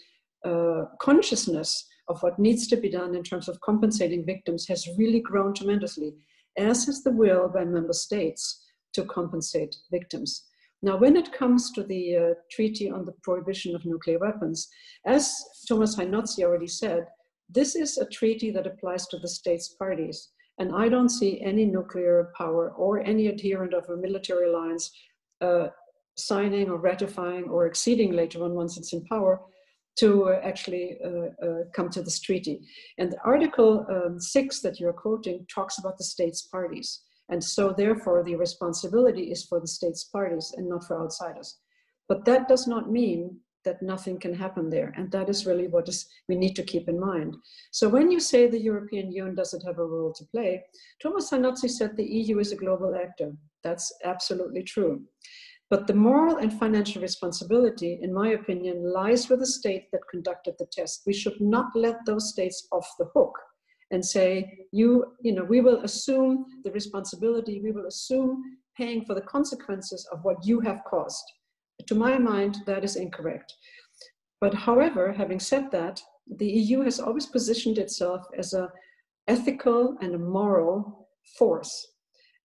Speaker 7: consciousness of what needs to be done in terms of compensating victims has really grown tremendously, as is the will by member states to compensate victims. Now, when it comes to the Treaty on the Prohibition of Nuclear Weapons, as Thomas Heinotzi already said, this is a treaty that applies to the states parties. And I don't see any nuclear power or any adherent of a military alliance signing or ratifying or acceding later on once it's in power to actually come to this treaty. And Article 6 that you're quoting talks about the states parties. And so therefore the responsibility is for the states parties and not for outsiders. But that does not mean that nothing can happen there. And that is really what we need to keep in mind. So when you say the European Union doesn't have a role to play, Thomas Heinotzi said the EU is a global actor. That's absolutely true. But the moral and financial responsibility, in my opinion, lies with the state that conducted the test. We should not let those states off the hook and say, we will assume the responsibility, we will assume paying for the consequences of what you have caused. To my mind, that is incorrect. But however, having said that, the EU has always positioned itself as an ethical and a moral force.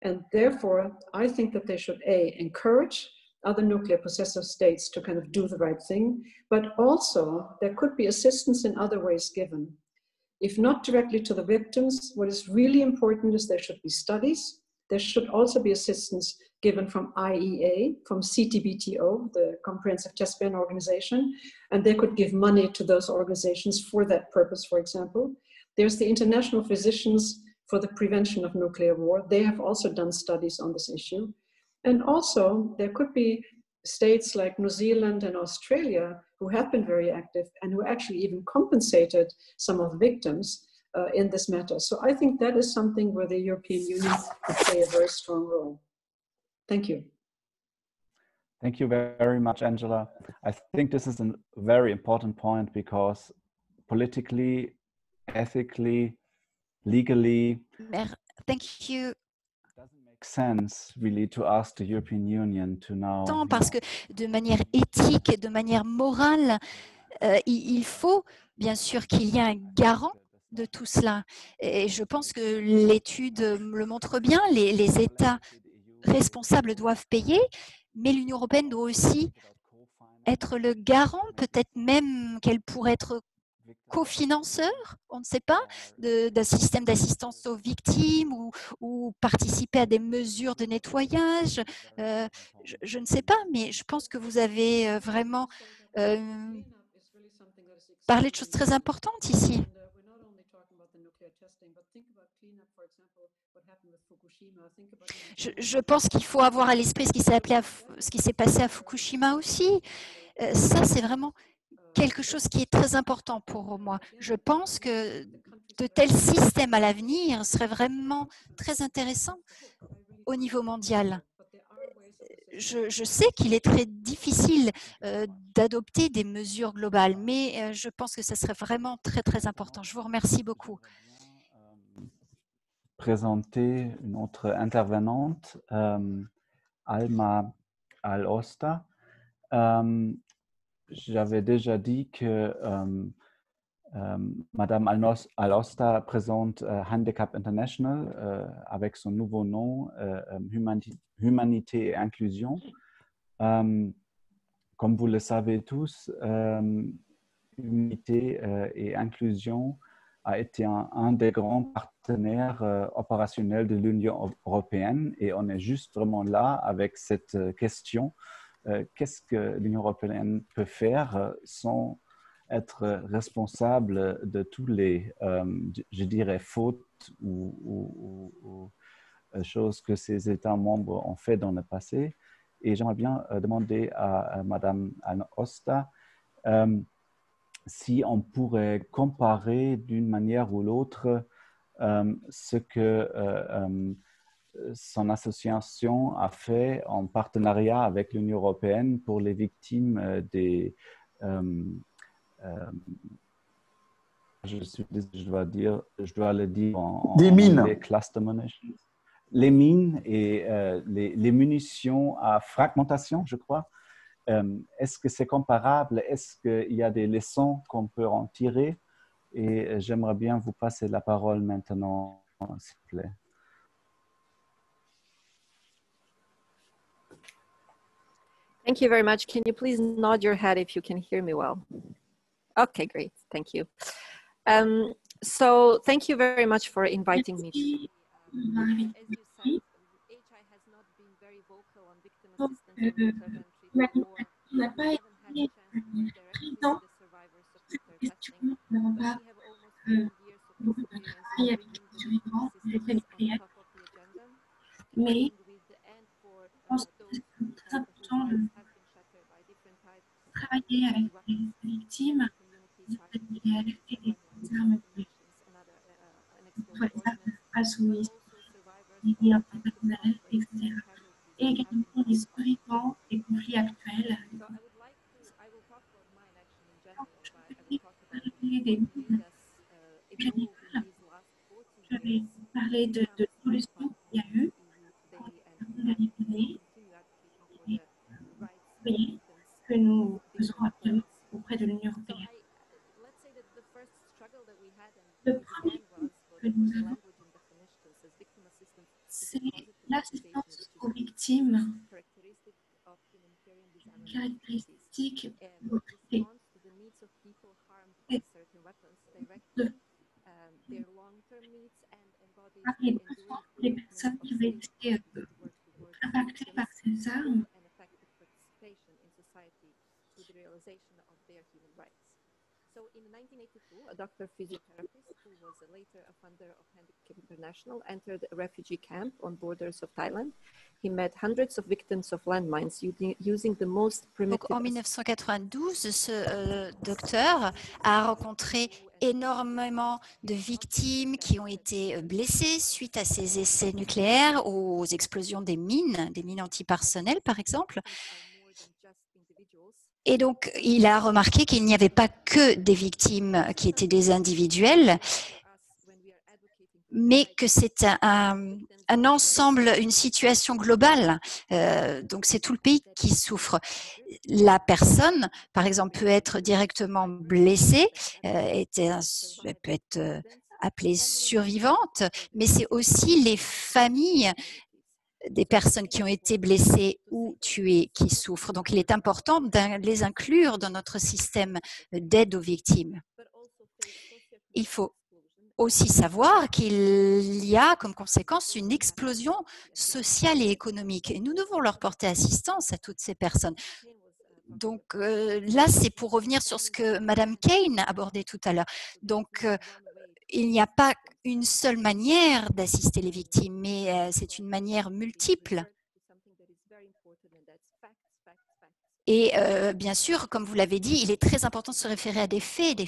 Speaker 7: And therefore, I think that they should, A, encourage other nuclear possessive states to kind of do the right thing, but also there could be assistance in other ways given. If not directly to the victims, what is really important is there should be studies. There should also be assistance given from IEA, from CTBTO, the Comprehensive Test Ban Organization, and they could give money to those organizations for that purpose, for example. There's the International Physicians for the Prevention of Nuclear War. They have also done studies on this issue. And also, there could be states like New Zealand and Australia who have been very active and who actually even compensated some of the victims in this matter. So I think that is something where the European Union could play a very strong role. Thank you.
Speaker 2: Thank you very much, Angela. I think this is a very important point because politically, ethically, legally,
Speaker 1: thank you.
Speaker 2: It doesn't make sense really to ask the European Union to now.
Speaker 1: Parce que de manière éthique et de manière morale, il faut bien sûr qu'il y ait un garant de tout cela. Et je pense que l'étude le montre bien, les États responsables doivent payer, mais l'Union européenne doit aussi être le garant, peut-être même qu'elle pourrait être cofinanceur, on ne sait pas, d'un système d'assistance aux victimes ou participer à des mesures de nettoyage. Je ne sais pas, mais je pense que vous avez vraiment parlé de choses très importantes ici. Je pense qu'il faut avoir à l'esprit ce qui s'est passé à Fukushima aussi. Ça, c'est vraiment quelque chose qui est très important pour moi. Je pense que de tels systèmes à l'avenir seraient vraiment très intéressants au niveau mondial. Je sais qu'il est très difficile d'adopter des mesures globales, mais je pense que ce serait vraiment très, très important. Je vous remercie beaucoup.
Speaker 2: Présenter une autre intervenante, Alma Al-Osta. J'avais déjà dit que Madame Al-Osta présente Handicap International avec son nouveau nom, Humanité et Inclusion. Comme vous le savez tous, Humanité et Inclusion a été un des grands partenaires opérationnels de l'Union européenne et on est juste vraiment là avec cette question. Qu'est-ce que l'Union européenne peut faire sans être responsable de tous les, je dirais, fautes ou choses que ces États membres ont fait dans le passé. Et j'aimerais bien demander à Madame Al-Osta si on pourrait comparer d'une manière ou l'autre ce que son association a fait en partenariat avec l'Union européenne pour les victimes des je dois le dire en
Speaker 3: des mines.
Speaker 2: Anglais, cluster munitions, les mines et les munitions à fragmentation, je crois. Est-ce que c'est comparable? Est-ce qu'il y a des leçons qu'on peut en tirer? Et j'aimerais bien vous passer la parole maintenant, s'il vous plaît.
Speaker 8: Thank you very much. Can you please nod your head if you can hear me well? Okay, great. Thank you. So thank you very much for inviting me. As you said, HI has not been very vocal on victim assistance and treatment before. We haven't had a chance to talk directly with the survivors of nuclear testing, but we have almost 10 years of experience in bringing the victim assistance on top of the agenda, working with the end for those whose lives have been shattered by different types
Speaker 5: travailler avec les victimes des armes
Speaker 8: and other unexploded
Speaker 5: assoumises,
Speaker 8: ordnance,
Speaker 5: des personnels, etc. Et également les survivants des conflits actuels. Je vais parler des mines générales. Je vais parler de l'évolution qu'il y a eu pour les dernières années. Et vous voyez que nous faisons actuellement auprès de l'Union européenne. Le premier point que nous avons, c'est l'assistance aux victimes, caractéristiques les besoins des personnes qui avaient été impactées par ces armes.
Speaker 8: So in 1982, a doctor physiotherapist who was later a founder of Handicap International entered a refugee camp on borders of Thailand. He met hundreds of victims of landmines using the most primitive.
Speaker 1: Donc en 1992, ce docteur a rencontré énormément de victimes qui ont été blessées suite à ces essais nucléaires, aux explosions des mines antipersonnelles par exemple. Et donc, il a remarqué qu'il n'y avait pas que des victimes qui étaient des individuels, mais que c'est un ensemble, une situation globale. Donc, c'est tout le pays qui souffre. La personne, par exemple, peut être directement blessée, elle peut être appelée survivante, mais c'est aussi les familles des personnes qui ont été blessées ou tuées qui souffrent. Donc, il est important de les inclure dans notre système d'aide aux victimes. Il faut aussi savoir qu'il y a comme conséquence une explosion sociale et économique. Et nous devons leur porter assistance à toutes ces personnes. Donc là, c'est pour revenir sur ce que Madame Kane abordait tout à l'heure. Donc, il n'y a pas une seule manière d'assister les victimes, mais c'est une manière multiple. Et bien sûr, comme vous l'avez dit, il est très important de se référer à des faits,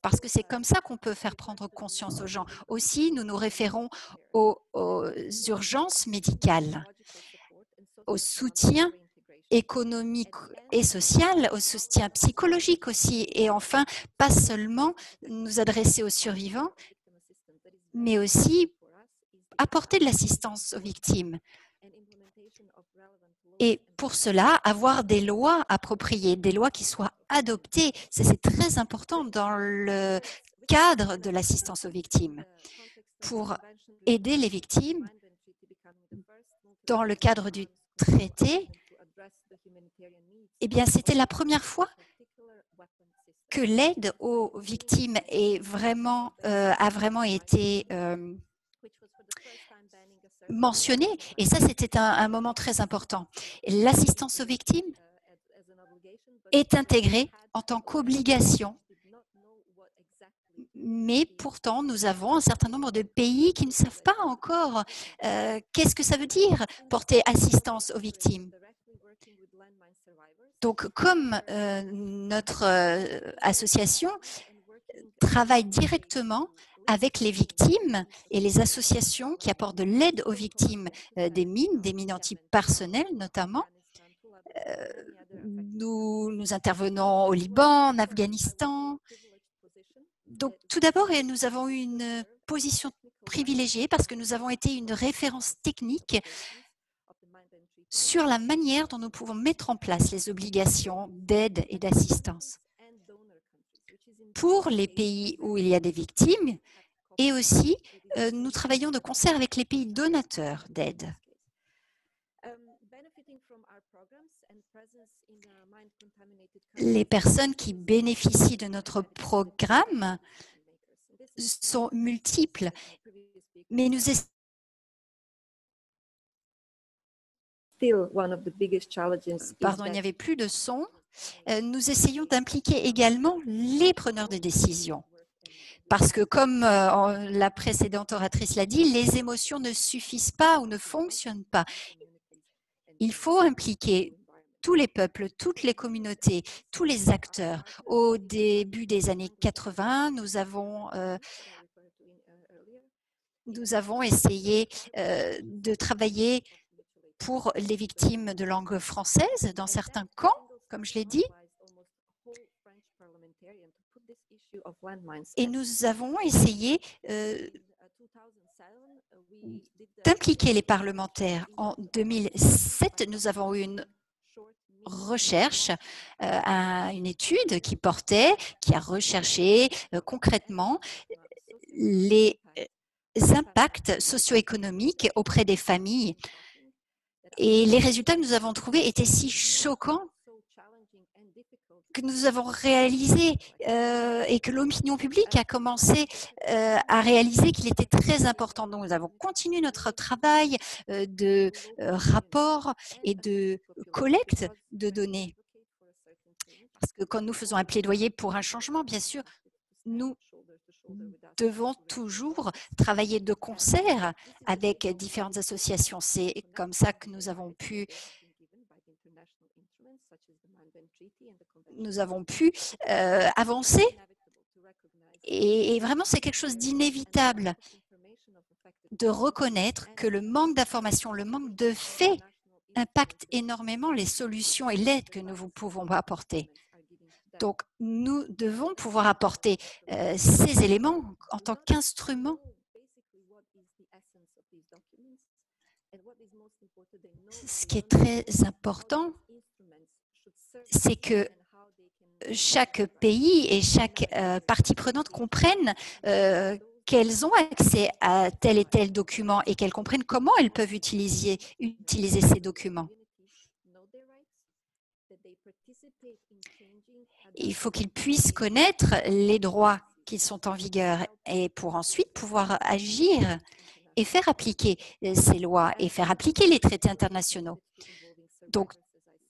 Speaker 1: parce que c'est comme ça qu'on peut faire prendre conscience aux gens. Aussi, nous nous référons aux urgences médicales, au soutien économique et social, au soutien psychologique aussi, et enfin, pas seulement nous adresser aux survivants, mais aussi apporter de l'assistance aux victimes. Et pour cela, avoir des lois appropriées, des lois qui soient adoptées, c'est très important dans le cadre de l'assistance aux victimes. Pour aider les victimes, dans le cadre du traité, eh bien, c'était la première fois que l'aide aux victimes a vraiment été mentionnée. Et ça, c'était un moment très important. L'assistance aux victimes est intégrée en tant qu'obligation. Mais pourtant, nous avons un certain nombre de pays qui ne savent pas encore qu'est-ce que ça veut dire porter assistance aux victimes. Donc, comme notre association travaille directement avec les victimes et les associations qui apportent de l'aide aux victimes des mines antipersonnelles notamment, nous intervenons au Liban, en Afghanistan. Donc, tout d'abord, nous avons une position privilégiée parce que nous avons été une référence technique sur la manière dont nous pouvons mettre en place les obligations d'aide et d'assistance pour les pays où il y a des victimes, et aussi nous travaillons de concert avec les pays donateurs d'aide. Les personnes qui bénéficient de notre programme sont multiples, mais nous Pardon, il n'y avait plus de son. Nous essayons d'impliquer également les preneurs de décision. Parce que, comme la précédente oratrice l'a dit, les émotions ne suffisent pas ou ne fonctionnent pas. Il faut impliquer tous les peuples, toutes les communautés, tous les acteurs. Au début des années 80, nous avons essayé de travailler pour les victimes de langue française dans certains camps, comme je l'ai dit. Et nous avons essayé d'impliquer les parlementaires. En 2007, nous avons eu une recherche, une étude qui a recherché concrètement les impacts socio-économiques auprès des familles. Et les résultats que nous avons trouvés étaient si choquants que nous avons réalisé et que l'opinion publique a commencé à réaliser qu'il était très important. Donc, nous avons continué notre travail de rapport et de collecte de données. Parce que quand nous faisons un plaidoyer pour un changement, bien sûr, nous devons toujours travailler de concert avec différentes associations. C'est comme ça que nous avons pu avancer. Et vraiment, c'est quelque chose d'inévitable de reconnaître que le manque d'information, le manque de faits impacte énormément les solutions et l'aide que nous pouvons apporter. Donc, nous devons pouvoir apporter ces éléments en tant qu'instruments. Ce qui est très important, c'est que chaque pays et chaque partie prenante comprennent qu'elles ont accès à tel et tel document et qu'elles comprennent comment elles peuvent utiliser ces documents. Il faut qu'ils puissent connaître les droits qui sont en vigueur et pour ensuite pouvoir agir et faire appliquer ces lois et faire appliquer les traités internationaux. Donc,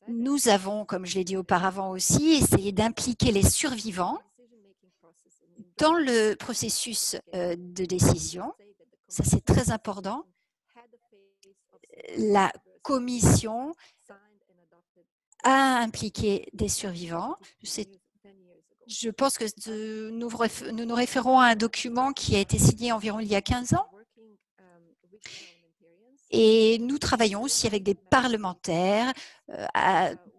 Speaker 1: nous avons, comme je l'ai dit auparavant aussi, essayé d'impliquer les survivants dans le processus de décision. Ça, c'est très important. La commission a impliqué des survivants. Je pense que nous nous référons à un document qui a été signé environ il y a 15 ans. Et nous travaillons aussi avec des parlementaires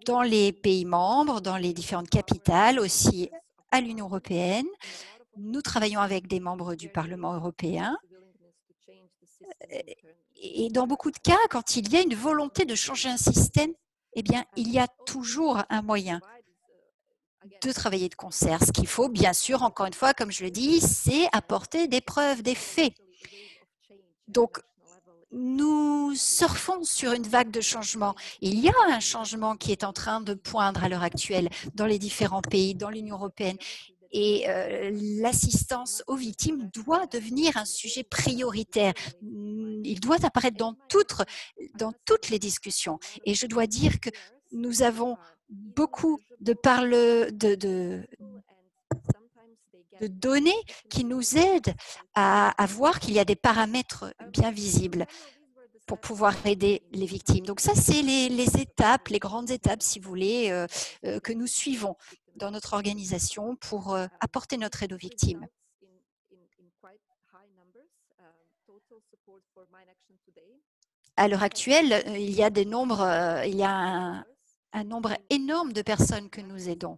Speaker 1: dans les pays membres, dans les différentes capitales, aussi à l'Union européenne. Nous travaillons avec des membres du Parlement européen. Et dans beaucoup de cas, quand il y a une volonté de changer un système, eh bien, il y a toujours un moyen de travailler de concert. Ce qu'il faut, bien sûr, encore une fois, comme je le dis, c'est apporter des preuves, des faits. Donc, nous surfons sur une vague de changement. Il y a un changement qui est en train de poindre à l'heure actuelle dans les différents pays, dans l'Union européenne. Et l'assistance aux victimes doit devenir un sujet prioritaire. Il doit apparaître dans toutes les discussions. Et je dois dire que nous avons beaucoup de données qui nous aident à voir qu'il y a des paramètres bien visibles pour pouvoir aider les victimes. Donc ça, c'est les étapes, les grandes étapes, si vous voulez, que nous suivons dans notre organisation pour apporter notre aide aux victimes. À l'heure actuelle, il y a un nombre énorme de personnes que nous aidons.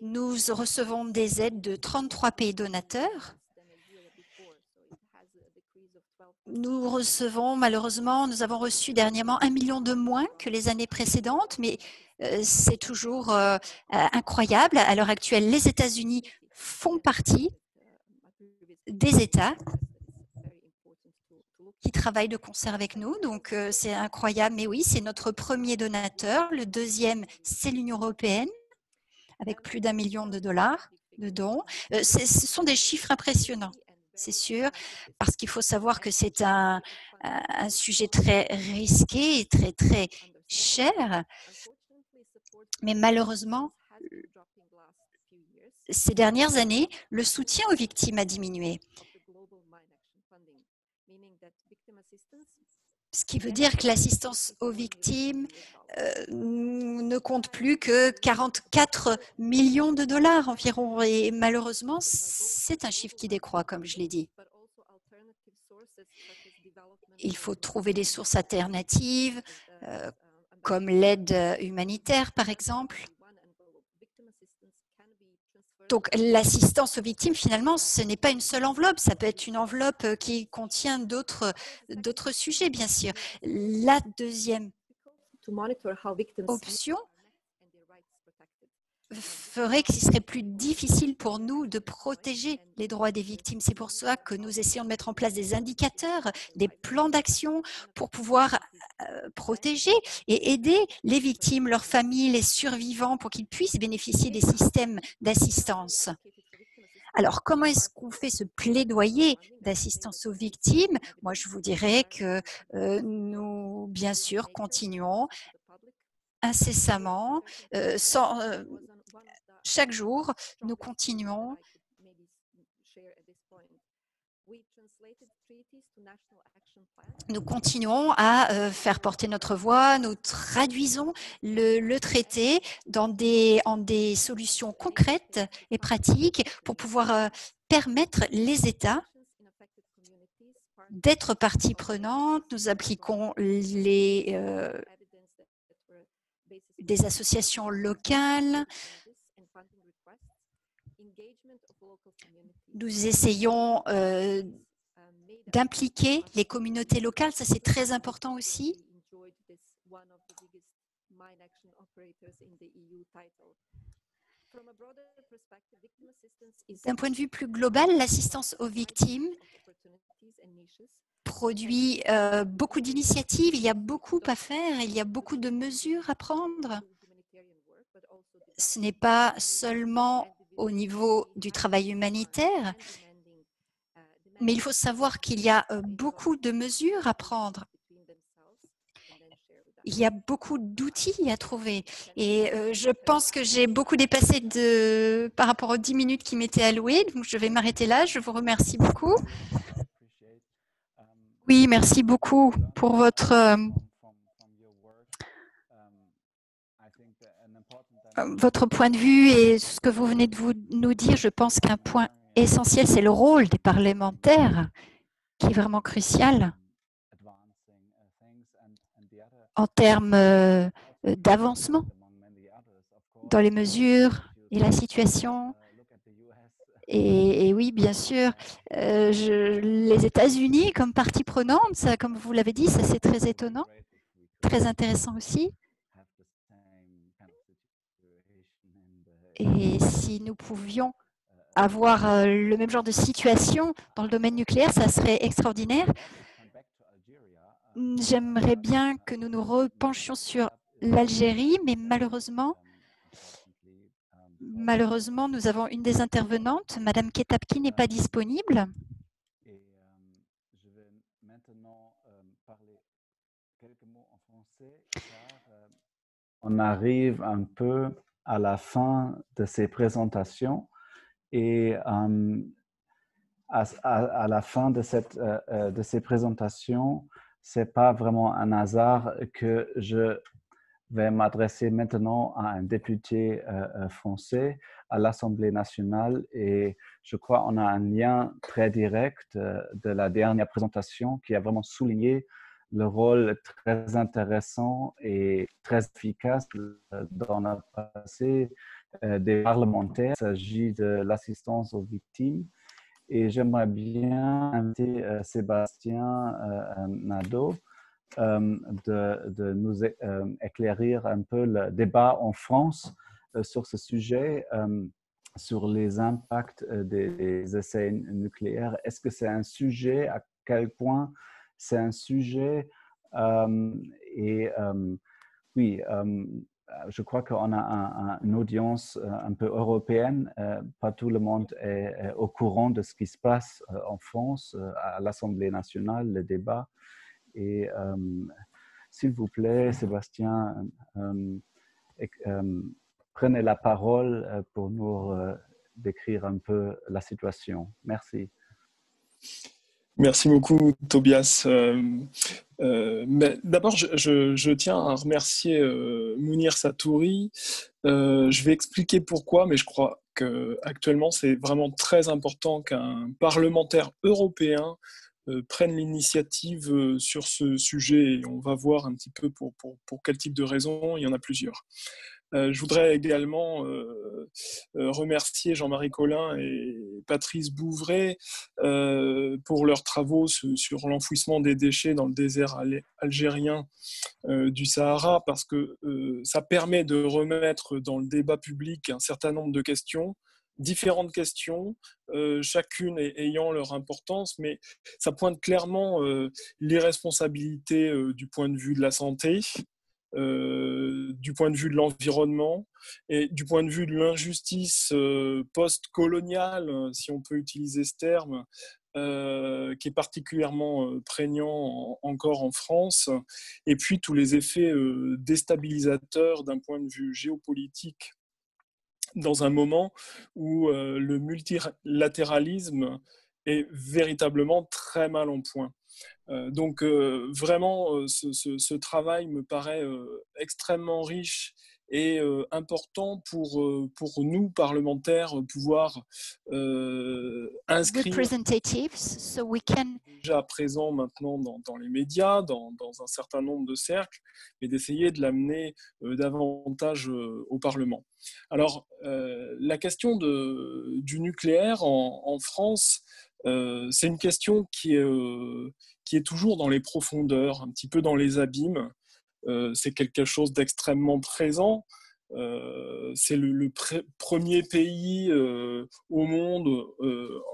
Speaker 1: Nous recevons des aides de 33 pays donateurs. Nous recevons, malheureusement, nous avons reçu dernièrement 1 million de moins que les années précédentes, mais c'est toujours incroyable. À l'heure actuelle, les États-Unis font partie des États qui travaillent de concert avec nous, donc c'est incroyable. Mais oui, c'est notre premier donateur. Le deuxième, c'est l'Union européenne, avec plus d'1 million de dollars de dons. Ce sont des chiffres impressionnants, c'est sûr, parce qu'il faut savoir que c'est un sujet très risqué et très, très cher. Mais malheureusement, ces dernières années, le soutien aux victimes a diminué. Ce qui veut dire que l'assistance aux victimes ne compte plus que 44 millions de dollars environ. Et malheureusement, c'est un chiffre qui décroît, comme je l'ai dit. Il faut trouver des sources alternatives, comme l'aide humanitaire, par exemple. Donc, l'assistance aux victimes, finalement, ce n'est pas une seule enveloppe. Ça peut être une enveloppe qui contient d'autres sujets, bien sûr. La deuxième option ferait qu'il serait plus difficile pour nous de protéger les droits des victimes. C'est pour ça que nous essayons de mettre en place des indicateurs, des plans d'action pour pouvoir protéger et aider les victimes, leurs familles, les survivants pour qu'ils puissent bénéficier des systèmes d'assistance. Alors, comment est-ce qu'on fait ce plaidoyer d'assistance aux victimes? Moi, je vous dirais que nous, bien sûr, continuons incessamment, chaque jour, nous continuons. Nous continuons à faire porter notre voix, nous traduisons le traité en des solutions concrètes et pratiques pour pouvoir permettre les États d'être partie prenante. Nous appliquons des associations locales. Nous essayons d'impliquer les communautés locales, ça c'est très important aussi. D'un point de vue plus global, l'assistance aux victimes produit beaucoup d'initiatives, il y a beaucoup à faire, il y a beaucoup de mesures à prendre. Ce n'est pas seulement au niveau du travail humanitaire, mais il faut savoir qu'il y a beaucoup de mesures à prendre. Il y a beaucoup d'outils à trouver. Et je pense que j'ai beaucoup dépassé par rapport aux 10 minutes qui m'étaient allouées. Donc, je vais m'arrêter là. Je vous remercie beaucoup. Oui, merci beaucoup pour votre point de vue et ce que vous venez de nous dire. Je pense qu'un point essentiel, c'est le rôle des parlementaires qui est vraiment crucial en termes d'avancement dans les mesures et la situation. Et oui, bien sûr, les États-Unis comme partie prenante, ça, comme vous l'avez dit, ça c'est très étonnant, très intéressant aussi. Et si nous pouvions avoir le même genre de situation dans le domaine nucléaire, ça serait extraordinaire. J'aimerais bien que nous nous repenchions sur l'Algérie, mais malheureusement, nous avons une des intervenantes, Madame Ketapki, n'est pas disponible.
Speaker 2: Et je vais maintenant parler quelques mots en français, car on arrive un peu à la fin de ces présentations et à la fin de ces présentations, c'est pas vraiment un hasard que je vais m'adresser maintenant à un député français à l'Assemblée nationale et je crois qu'on a un lien très direct de la dernière présentation qui a vraiment souligné le rôle très intéressant et très efficace dans le passé des parlementaires. Il s'agit de l'assistance aux victimes. Et j'aimerais bien inviter Sébastien Nadeau de nous éclairer un peu le débat en France sur ce sujet, sur les impacts des essais nucléaires. Est-ce que c'est un sujet, à quel point c'est un sujet oui, je crois qu'on a une audience un peu européenne. Pas tout le monde est au courant de ce qui se passe en France, à l'Assemblée nationale, le débat. Et s'il vous plaît, Sébastien, prenez la parole pour nous décrire un peu la situation. Merci.
Speaker 9: Merci beaucoup, Tobias. D'abord, je tiens à remercier Mounir Satouri. Je vais expliquer pourquoi, mais je crois qu'actuellement, c'est vraiment très important qu'un parlementaire européen prenne l'initiative sur ce sujet. Et on va voir un petit peu pour quel type de raisons. Il y en a plusieurs. Je voudrais également remercier Jean-Marie Collin et Patrice Bouvray pour leurs travaux sur l'enfouissement des déchets dans le désert algérien du Sahara, parce que ça permet de remettre dans le débat public un certain nombre de questions, différentes questions, chacune ayant leur importance, mais ça pointe clairement l'irresponsabilité du point de vue de la santé, du point de vue de l'environnement et du point de vue de l'injustice post-coloniale, si on peut utiliser ce terme, qui est particulièrement prégnant encore en France, et puis tous les effets déstabilisateurs d'un point de vue géopolitique dans un moment où le multilatéralisme est véritablement très mal en point. Donc vraiment, ce travail me paraît extrêmement riche et important pour nous, parlementaires, pouvoir inscrire déjà présent maintenant dans les médias, dans un certain nombre de cercles, et d'essayer de l'amener davantage au Parlement. Alors, la question du nucléaire en France, c'est une question qui est toujours dans les profondeurs, un petit peu dans les abîmes. C'est quelque chose d'extrêmement présent. C'est le premier pays au monde,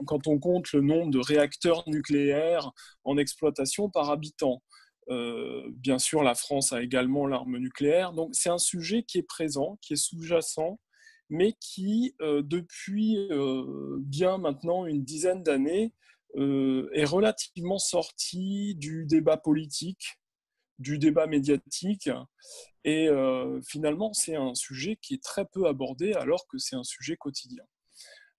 Speaker 9: quand on compte le nombre de réacteurs nucléaires en exploitation par habitant. Bien sûr, la France a également l'arme nucléaire. Donc, c'est un sujet qui est présent, qui est sous-jacent, mais qui, depuis bien maintenant une dizaine d'années, est relativement sorti du débat politique, du débat médiatique, et finalement c'est un sujet qui est très peu abordé alors que c'est un sujet quotidien.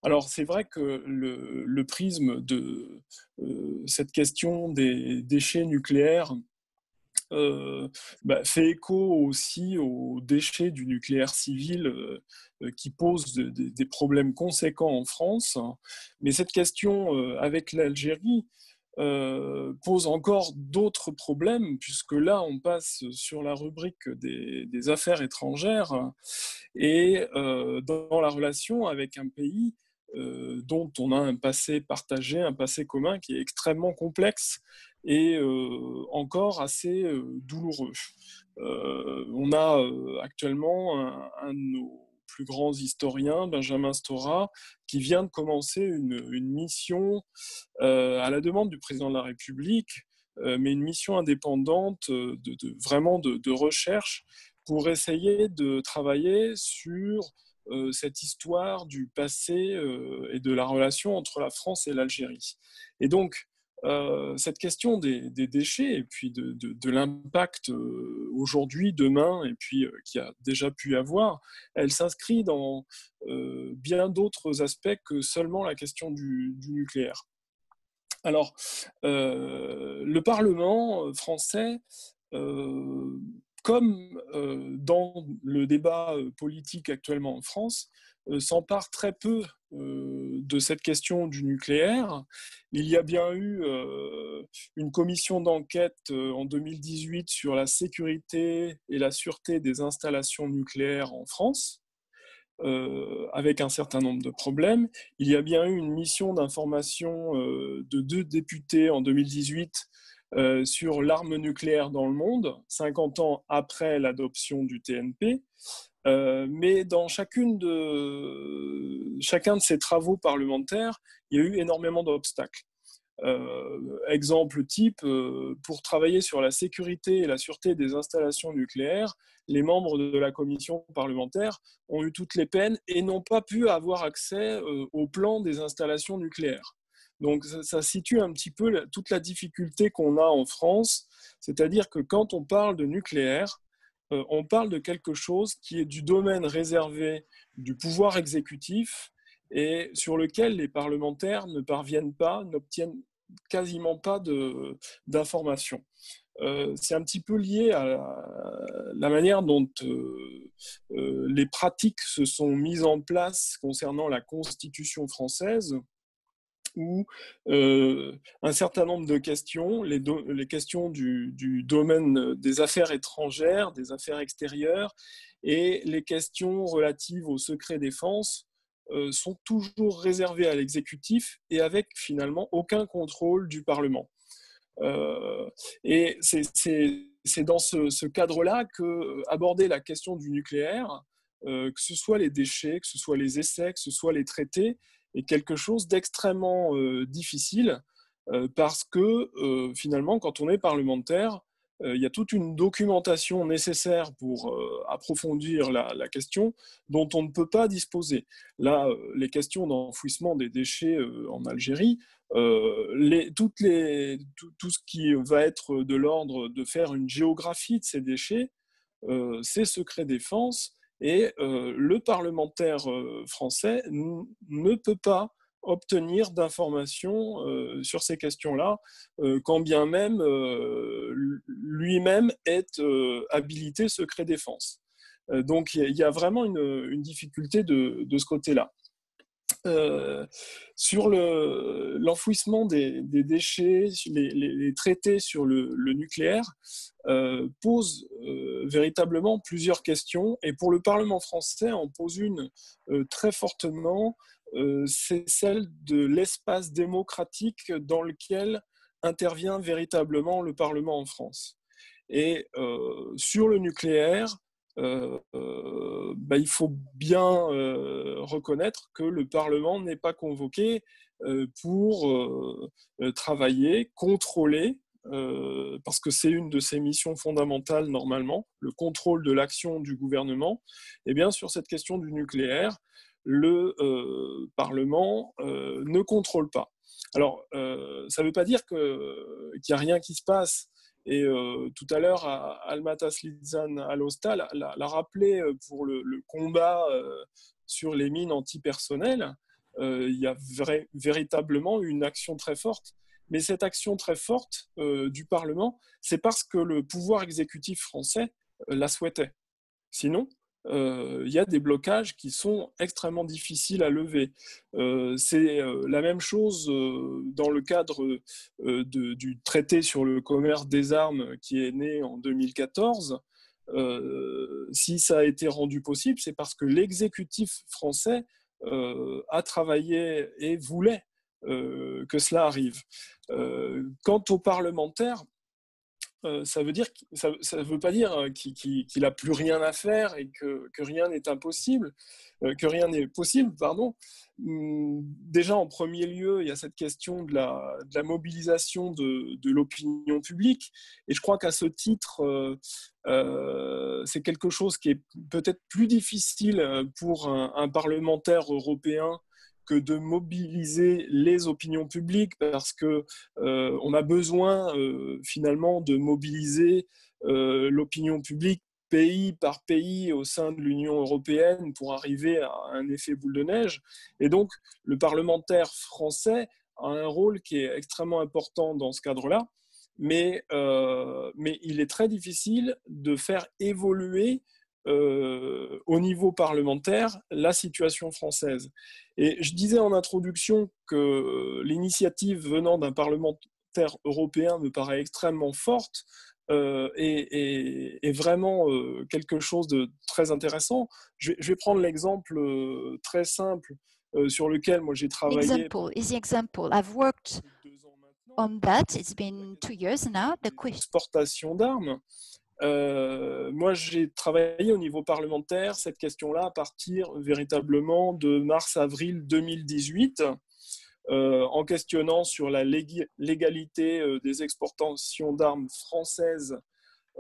Speaker 9: Alors c'est vrai que le prisme de cette question des déchets nucléaires fait écho aussi aux déchets du nucléaire civil qui posent des problèmes conséquents en France. Mais cette question avec l'Algérie pose encore d'autres problèmes, puisque là, on passe sur la rubrique des affaires étrangères et dans la relation avec un pays dont on a un passé partagé, un passé commun qui est extrêmement complexe et encore assez douloureux. On a actuellement un de nos plus grands historiens, Benjamin Stora, qui vient de commencer une mission à la demande du président de la République, mais une mission indépendante vraiment de recherche pour essayer de travailler sur cette histoire du passé et de la relation entre la France et l'Algérie. Et donc, cette question des déchets et puis de l'impact aujourd'hui, demain, et puis qui a déjà pu avoir, elle s'inscrit dans bien d'autres aspects que seulement la question du nucléaire. Alors, le Parlement français, comme dans le débat politique actuellement en France, s'empare très peu de cette question du nucléaire. Il y a bien eu une commission d'enquête en 2018 sur la sécurité et la sûreté des installations nucléaires en France, avec un certain nombre de problèmes. Il y a bien eu une mission d'information de 2 députés en 2018 sur l'arme nucléaire dans le monde, 50 ans après l'adoption du TNP. Mais dans chacun de ces travaux parlementaires, il y a eu énormément d'obstacles. Exemple type, pour travailler sur la sécurité et la sûreté des installations nucléaires, les membres de la commission parlementaire ont eu toutes les peines et n'ont pas pu avoir accès au plan des installations nucléaires. Donc ça situe un petit peu toute la difficulté qu'on a en France, c'est-à-dire que quand on parle de nucléaire, on parle de quelque chose qui est du domaine réservé du pouvoir exécutif et sur lequel les parlementaires ne parviennent pas, n'obtiennent quasiment pas d'informations. C'est un petit peu lié à la manière dont les pratiques se sont mises en place concernant la Constitution française, où un certain nombre de questions, les questions du domaine des affaires étrangères, des affaires extérieures, et les questions relatives au secret défense sont toujours réservées à l'exécutif et avec finalement aucun contrôle du Parlement. Et c'est dans ce cadre-là que aborder la question du nucléaire, que ce soit les déchets, que ce soit les essais, que ce soit les traités, est quelque chose d'extrêmement difficile parce que finalement, quand on est parlementaire, il y a toute une documentation nécessaire pour approfondir la question dont on ne peut pas disposer. Là, les questions d'enfouissement des déchets en Algérie, tout ce qui va être de l'ordre de faire une géographie de ces déchets, c'est secret défense. Et le parlementaire français ne peut pas obtenir d'informations sur ces questions-là, quand bien même lui-même est habilité secret défense. Donc il y a vraiment une difficulté de ce côté-là. Sur l'enfouissement des déchets, les traités sur le nucléaire posent véritablement plusieurs questions. Et pour le Parlement français, on pose une très fortement, c'est celle de l'espace démocratique dans lequel intervient véritablement le Parlement en France. Et sur le nucléaire, il faut bien reconnaître que le Parlement n'est pas convoqué pour travailler, contrôler, parce que c'est une de ses missions fondamentales normalement, le contrôle de l'action du gouvernement. Et bien sur cette question du nucléaire, le Parlement ne contrôle pas. Alors, ça ne veut pas dire qu'il n'y a rien qui se passe. Et tout à l'heure, Almata Slitzan Alosta l'a rappelé pour le combat sur les mines antipersonnelles. Il y a véritablement une action très forte. Mais cette action très forte du Parlement, c'est parce que le pouvoir exécutif français la souhaitait. Sinon, il y a des blocages qui sont extrêmement difficiles à lever. C'est la même chose dans le cadre du traité sur le commerce des armes qui est né en 2014. Si ça a été rendu possible, c'est parce que l'exécutif français a travaillé et voulait que cela arrive. Quant aux parlementaires, ça veut pas dire qu'il n'a plus rien à faire et que rien n'est impossible, que rien n'est possible, pardon. Déjà, en premier lieu, il y a cette question de la mobilisation de l'opinion publique. Et je crois qu'à ce titre, c'est quelque chose qui est peut-être plus difficile pour un parlementaire européen que de mobiliser les opinions publiques parce que on a besoin finalement de mobiliser l'opinion publique pays par pays au sein de l'Union européenne pour arriver à un effet boule de neige. Et donc, le parlementaire français a un rôle qui est extrêmement important dans ce cadre-là, mais il est très difficile de faire évoluer au niveau parlementaire la situation française. Et je disais en introduction que l'initiative venant d'un parlementaire européen me paraît extrêmement forte et vraiment quelque chose de très intéressant. Je vais prendre l'exemple très simple sur lequel moi j'ai travaillé.
Speaker 1: Easy example. I've worked on that. It's been 2 years now. The question.
Speaker 9: Exportation d'armes. Moi, j'ai travaillé au niveau parlementaire cette question-là à partir véritablement de mars-avril 2018, en questionnant sur la légalité des exportations d'armes françaises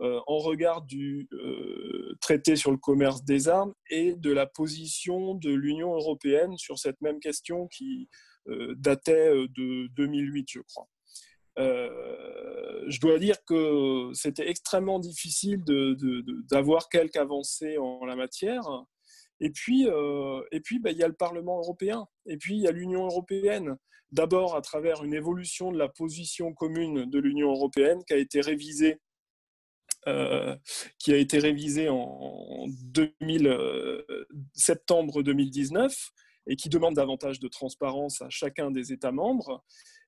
Speaker 9: en regard du traité sur le commerce des armes et de la position de l'Union européenne sur cette même question qui datait de 2008, je crois. Je dois dire que c'était extrêmement difficile d'avoir quelque avancée en la matière. Et puis, il y a le Parlement européen, et puis il y a l'Union européenne. D'abord à travers une évolution de la position commune de l'Union européenne qui a été révisée en septembre 2019 et qui demande davantage de transparence à chacun des États membres.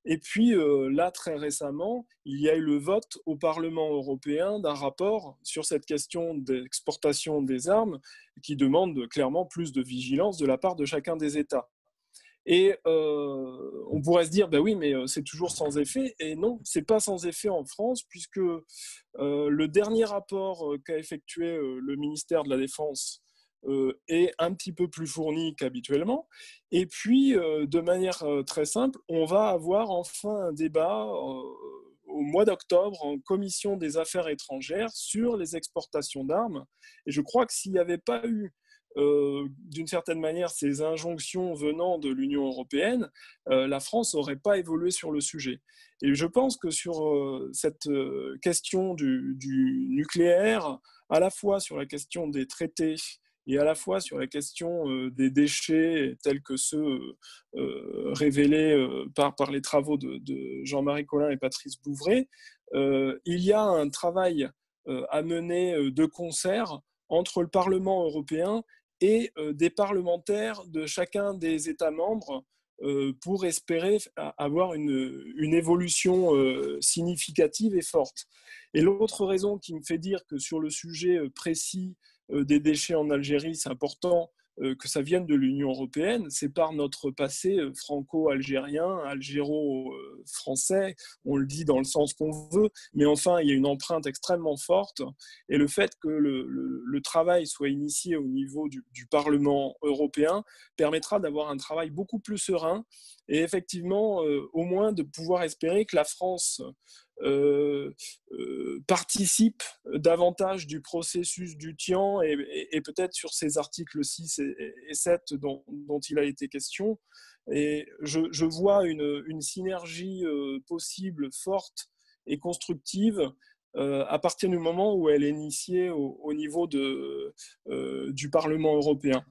Speaker 9: Et puis là, très récemment, il y a eu le vote au Parlement européen d'un rapport sur cette question d'exportation des armes qui demande clairement plus de vigilance de la part de chacun des États. Et on pourrait se dire, ben oui, mais c'est toujours sans effet. Et non, c'est pas sans effet en France, puisque le dernier rapport qu'a effectué le ministère de la Défense est un petit peu plus fourni qu'habituellement. Et puis, de manière très simple, on va avoir enfin un débat au mois d'octobre en commission des affaires étrangères sur les exportations d'armes. Et je crois que s'il n'y avait pas eu d'une certaine manière ces injonctions venant de l'Union européenne, la France n'aurait pas évolué sur le sujet. Et je pense que sur cette question du nucléaire, à la fois sur la question des traités et à la fois sur la question des déchets tels que ceux révélés par les travaux de Jean-Marie Collin et Patrice Bouvray, il y a un travail à mener de concert entre le Parlement européen et des parlementaires de chacun des États membres pour espérer avoir une évolution significative et forte. Et l'autre raison qui me fait dire que sur le sujet précis des déchets en Algérie, c'est important que ça vienne de l'Union européenne, c'est par notre passé franco-algérien, algéro-français, on le dit dans le sens qu'on veut, mais enfin, il y a une empreinte extrêmement forte, et le fait que le travail soit initié au niveau du Parlement européen permettra d'avoir un travail beaucoup plus serein, et effectivement, au moins de pouvoir espérer que la France participe davantage du processus du TIAN et peut-être sur ces articles 6 et 7 dont il a été question. Et je vois une synergie possible, forte et constructive à partir du moment où elle est initiée au niveau du Parlement européen.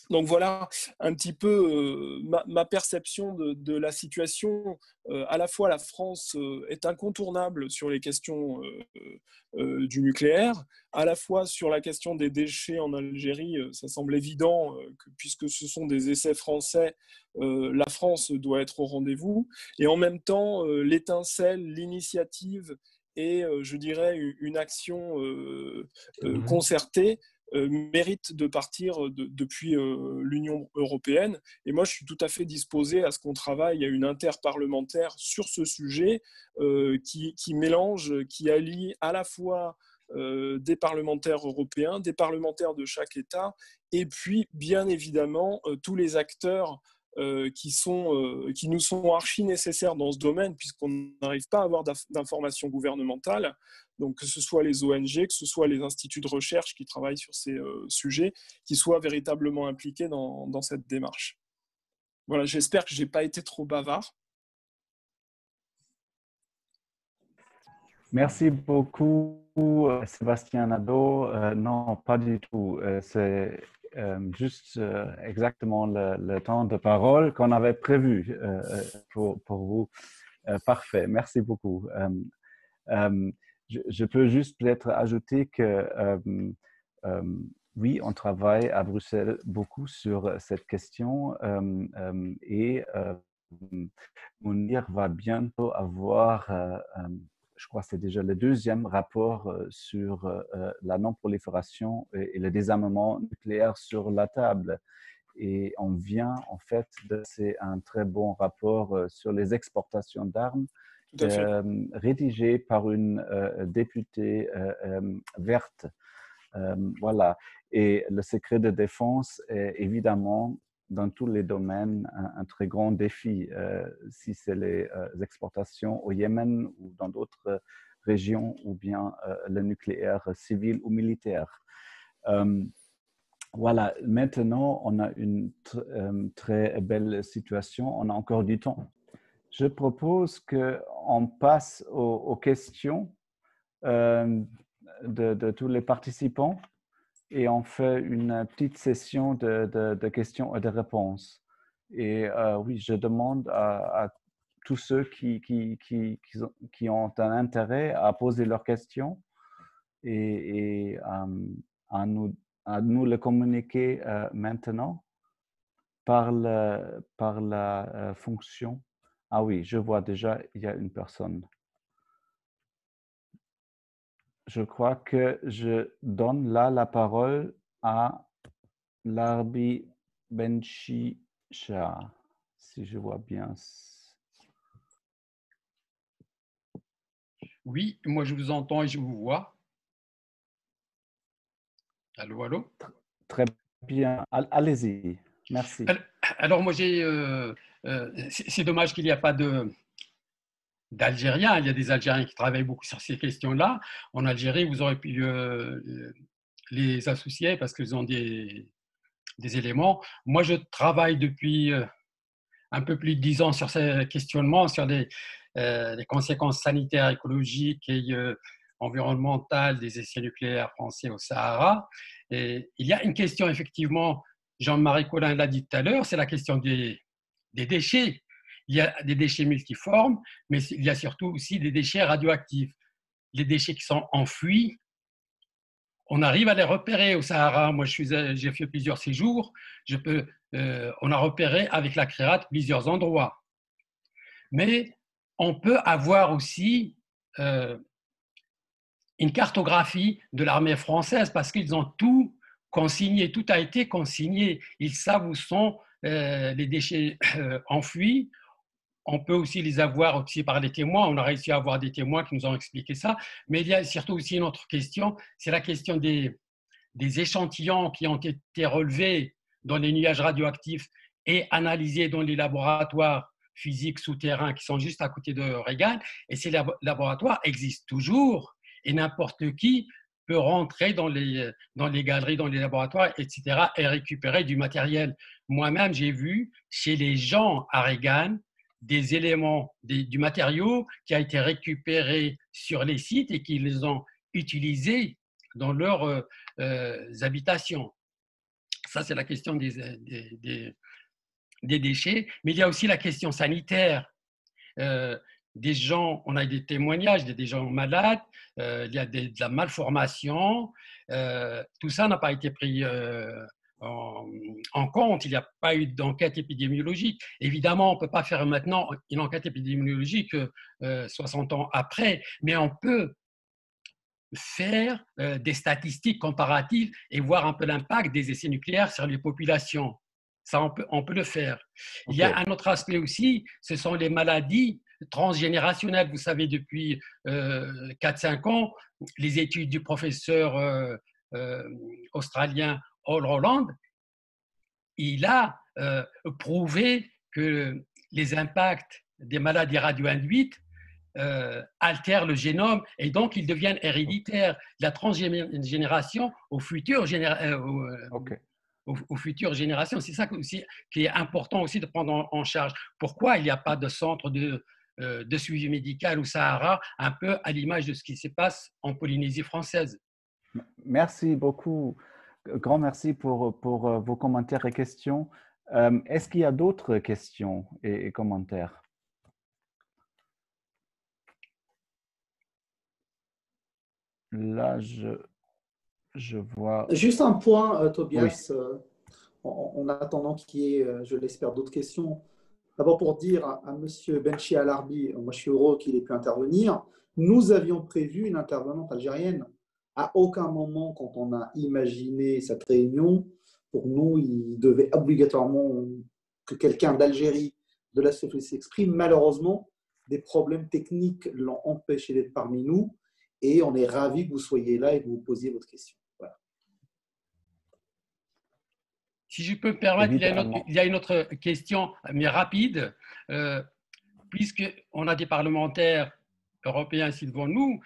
Speaker 9: Donc voilà un petit peu ma perception de la situation. À la fois, la France est incontournable sur les questions du nucléaire, à la fois sur la question des déchets en Algérie, ça semble évident que puisque ce sont des essais français, la France doit être au rendez-vous. Et en même temps, l'étincelle, l'initiative et, je dirais, une action concertée mérite de partir depuis l'Union européenne. Et moi, je suis tout à fait disposé à ce qu'on travaille à une interparlementaire sur ce sujet qui mélange, qui allie à la fois des parlementaires européens, des parlementaires de chaque État, et puis, bien évidemment, tous les acteurs qui nous sont archi nécessaires dans ce domaine, puisqu'on n'arrive pas à avoir d'informations gouvernementales. Donc, que ce soit les ONG, que ce soit les instituts de recherche qui travaillent sur ces sujets, qui soient véritablement impliqués dans cette démarche. Voilà, j'espère que je n'ai pas été trop bavard.
Speaker 2: Merci beaucoup, Sébastien Nadeau. Non, pas du tout. C'est juste exactement le temps de parole qu'on avait prévu pour vous. Parfait, merci beaucoup. Je peux juste peut-être ajouter que oui, on travaille à Bruxelles beaucoup sur cette question et Mounir va bientôt avoir, je crois que c'est déjà le deuxième rapport sur la non-prolifération et le désarmement nucléaire sur la table. Et on vient, en fait, c'est un très bon rapport sur les exportations d'armes rédigé par une députée verte. Voilà. Et le secret de défense est évidemment dans tous les domaines un très grand défi, si c'est les exportations au Yémen ou dans d'autres régions, ou bien le nucléaire civil ou militaire. Voilà, maintenant on a une très belle situation, on a encore du temps. Je propose qu'on passe aux questions de tous les participants et on fait une petite session de questions et de réponses. Et oui, je demande à tous ceux qui ont un intérêt à poser leurs questions et à nous le communiquer maintenant par la fonction. Ah oui, je vois déjà, il y a une personne. Je crois que je donne là la parole à Larbi Benchisha, si je vois bien.
Speaker 10: Oui, moi je vous entends et je vous vois. Allô, allô?
Speaker 2: Très bien, allez-y, merci.
Speaker 10: Alors moi c'est dommage qu'il n'y a pas d'Algériens. Il y a des Algériens qui travaillent beaucoup sur ces questions-là. En Algérie, vous aurez pu les associer parce qu'ils ont des éléments. Moi, je travaille depuis un peu plus de 10 ans sur ces questionnements, sur les conséquences sanitaires, écologiques et environnementales des essais nucléaires français au Sahara. Et il y a une question, effectivement, Jean-Marie Collin l'a dit tout à l'heure, c'est la question des déchets. Il y a des déchets multiformes, mais il y a surtout aussi des déchets radioactifs. Les déchets qui sont enfouis, on arrive à les repérer au Sahara. Moi, j'ai fait plusieurs séjours. On a repéré avec la CREAT plusieurs endroits. Mais on peut avoir aussi une cartographie de l'armée française parce qu'ils ont tout consigné, tout a été consigné. Ils savent où sont les déchets enfouis. On peut aussi les avoir aussi par les témoins. On a réussi à avoir des témoins qui nous ont expliqué ça. Mais il y a surtout aussi une autre question, c'est la question des échantillons qui ont été relevés dans les nuages radioactifs et analysés dans les laboratoires physiques souterrains qui sont juste à côté de Reagan. Et ces laboratoires existent toujours et n'importe qui peut rentrer dans les galeries, dans les laboratoires, etc. et récupérer du matériel. Moi-même, j'ai vu chez les gens à Reagan des éléments, du matériau qui a été récupéré sur les sites et qu'ils les ont utilisés dans leurs habitations. Ça, c'est la question des déchets. Mais il y a aussi la question sanitaire. Des gens, on a des témoignages des gens malades, il y a de la malformation. Tout ça n'a pas été pris en compte. Il n'y a pas eu d'enquête épidémiologique. Évidemment, on ne peut pas faire maintenant une enquête épidémiologique 60 ans après, mais on peut faire des statistiques comparatives et voir un peu l'impact des essais nucléaires sur les populations. Ça, on peut le faire. Okay. Il y a un autre aspect aussi, ce sont les maladies transgénérationnelles. Vous savez, depuis 4-5 ans, les études du professeur australien Hall Roland, il a prouvé que les impacts des maladies radio-induites altèrent le génome et donc ils deviennent héréditaires. La transgénération aux futures générations, c'est ça aussi qui est important aussi de prendre en charge. Pourquoi il n'y a pas de centre de suivi médical au Sahara, un peu à l'image de ce qui se passe en Polynésie française?
Speaker 2: Merci beaucoup. Grand merci pour vos commentaires et questions. Est-ce qu'il y a d'autres questions et commentaires? Là, je vois.
Speaker 3: Juste un point, Tobias, en attendant qu'il y ait, je l'espère, d'autres questions. D'abord pour dire à M. Benchi Alarbi, moi je suis heureux qu'il ait pu intervenir. Nous avions prévu une intervenante algérienne. À aucun moment, quand on a imaginé cette réunion, pour nous, il devait obligatoirement que quelqu'un d'Algérie, de la société s'exprime. Malheureusement, des problèmes techniques l'ont empêché d'être parmi nous et on est ravis que vous soyez là et que vous posiez votre question. Voilà.
Speaker 10: Si je peux me permettre, il y a une autre question, mais rapide. Puisqu'on a des parlementaires européens ici devant nous,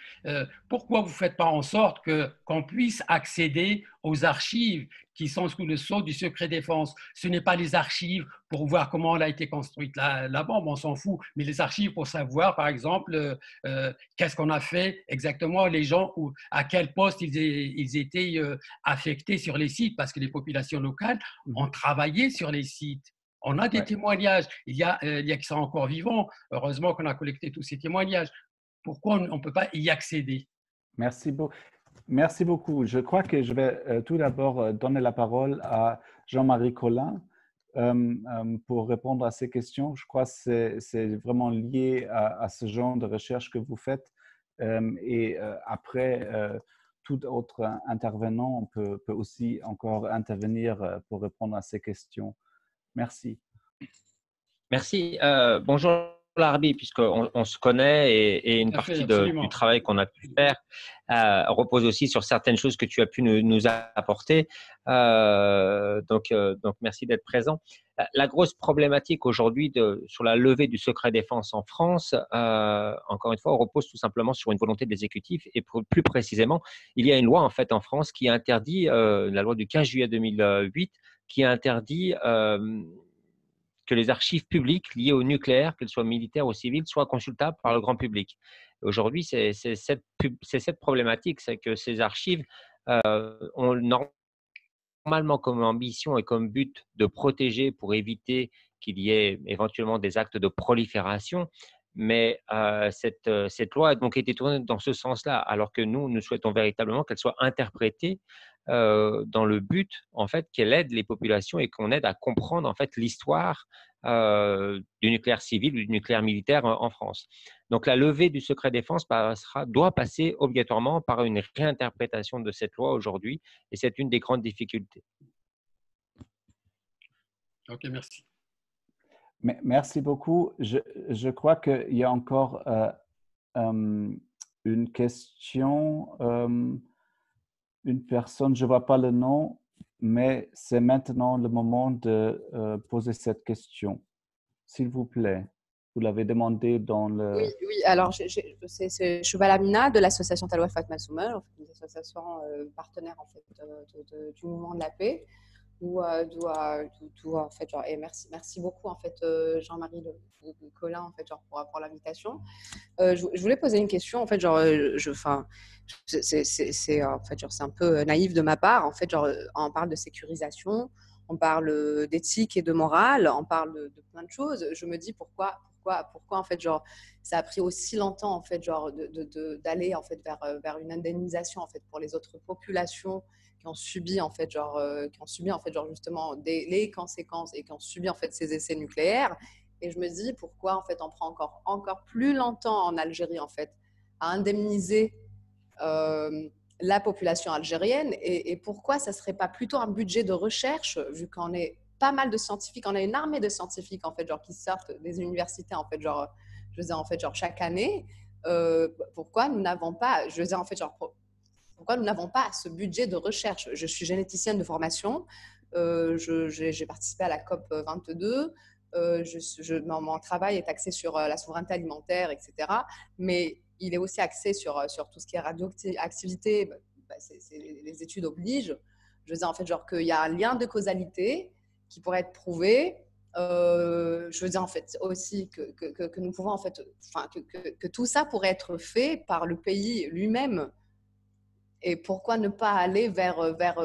Speaker 10: pourquoi vous ne faites pas en sorte qu'on puisse accéder aux archives qui sont sous le sceau du secret défense? Ce n'est pas les archives pour voir comment elle a été construite la bombe, on s'en fout, mais les archives pour savoir, par exemple, qu'est-ce qu'on a fait exactement, les gens, à quel poste ils étaient affectés sur les sites, parce que les populations locales ont travaillé sur les sites. On a des témoignages, il y a qui sont encore vivants. Heureusement qu'on a collecté tous ces témoignages. Pourquoi on ne peut pas y accéder?
Speaker 2: Merci beaucoup. Je crois que je vais tout d'abord donner la parole à Jean-Marie Collin pour répondre à ces questions. Je crois que c'est vraiment lié à ce genre de recherche que vous faites. Après, tout autre intervenant peut aussi encore intervenir pour répondre à ces questions. Merci.
Speaker 4: Merci. Bonjour Larbi, puisqu'on se connaît et une partie du travail qu'on a pu faire repose aussi sur certaines choses que tu as pu nous apporter. Donc, merci d'être présent. La grosse problématique aujourd'hui sur la levée du secret défense en France, encore une fois, repose tout simplement sur une volonté de l'exécutif et plus précisément, il y a une loi en fait en France qui interdit, la loi du 15 juillet 2008, qui interdit que les archives publiques liées au nucléaire, qu'elles soient militaires ou civiles, soient consultables par le grand public. Aujourd'hui, c'est cette problématique, c'est que ces archives ont normalement comme ambition et comme but de protéger pour éviter qu'il y ait éventuellement des actes de prolifération. Mais cette loi a donc été tournée dans ce sens-là, alors que nous souhaitons véritablement qu'elle soit interprétée dans le but en fait qu'elle aide les populations et qu'on aide à comprendre en fait l'histoire du nucléaire civil ou du nucléaire militaire en France. Donc la levée du secret défense doit passer obligatoirement par une réinterprétation de cette loi aujourd'hui et c'est une des grandes difficultés.
Speaker 10: Ok, merci.
Speaker 2: Merci beaucoup. Je crois qu'il y a encore une question. Une personne, je ne vois pas le nom, mais c'est maintenant le moment de poser cette question. S'il vous plaît, vous l'avez demandé dans le…
Speaker 11: Oui. Alors, c'est Chouval Amina de l'association Talwa Fatma Soumer, une association partenaire en fait, du mouvement de la paix. En fait, genre, et merci beaucoup en fait Jean-Marie Collin en fait genre pour l'invitation. Je voulais poser une question en fait genre c'est en fait genre c'est un peu naïf de ma part en fait genre on parle de sécurisation, on parle d'éthique et de morale, on parle de plein de choses. Je me dis pourquoi en fait genre ça a pris aussi longtemps en fait genre d'aller en fait vers une indemnisation en fait pour les autres populations qui ont subi en fait genre justement les conséquences et qui ont subi en fait ces essais nucléaires. Et je me dis pourquoi en fait on prend encore plus longtemps en Algérie en fait à indemniser la population algérienne et pourquoi ça serait pas plutôt un budget de recherche vu qu'on est pas mal de scientifiques, on a une armée de scientifiques en fait genre qui sortent des universités en fait genre je veux dire en fait genre chaque année. Pourquoi nous n'avons pas, je veux dire en fait genre pourquoi nous n'avons pas ce budget de recherche? Je suis généticienne de formation, j'ai participé à la COP 22, mon travail est axé sur la souveraineté alimentaire, etc. Mais il est aussi axé sur tout ce qui est radioactivité, les études obligent. Je veux dire en fait genre qu'il y a un lien de causalité qui pourrait être prouvé. Je veux dire en fait aussi que nous pouvons en fait, que tout ça pourrait être fait par le pays lui-même. Et pourquoi ne pas aller vers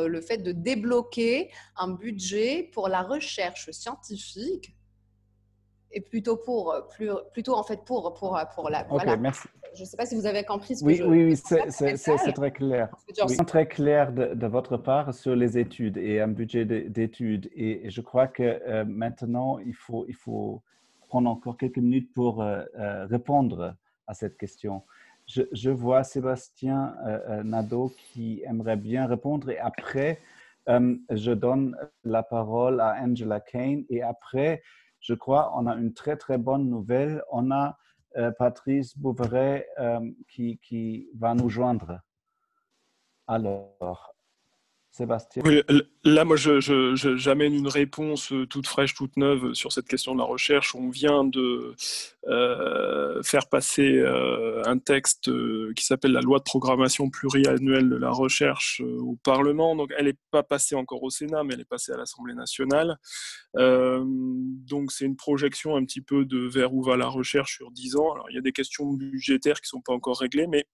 Speaker 11: le fait de débloquer un budget pour la recherche scientifique et plutôt en fait pour la
Speaker 2: Ok,
Speaker 11: voilà.
Speaker 2: merci.
Speaker 11: je ne sais pas si vous avez compris ce que
Speaker 2: Oui,
Speaker 11: c'est
Speaker 2: très clair. Oui, très clair de votre part sur les études et un budget d'études. Et je crois que maintenant, il faut prendre encore quelques minutes pour répondre à cette question. Je vois Sébastien Nadeau qui aimerait bien répondre et après, je donne la parole à Angela Kane et après, je crois, on a une très, très bonne nouvelle. On a Patrice Bouveret qui va nous joindre. Alors, Sébastien.
Speaker 9: Oui, là, moi, j'amène une réponse toute fraîche, toute neuve sur cette question de la recherche. On vient de faire passer un texte qui s'appelle la loi de programmation pluriannuelle de la recherche au Parlement. Donc, elle n'est pas passée encore au Sénat, mais elle est passée à l'Assemblée nationale. Donc, c'est une projection un petit peu de vers où va la recherche sur 10 ans. Alors, il y a des questions budgétaires qui ne sont pas encore réglées, mais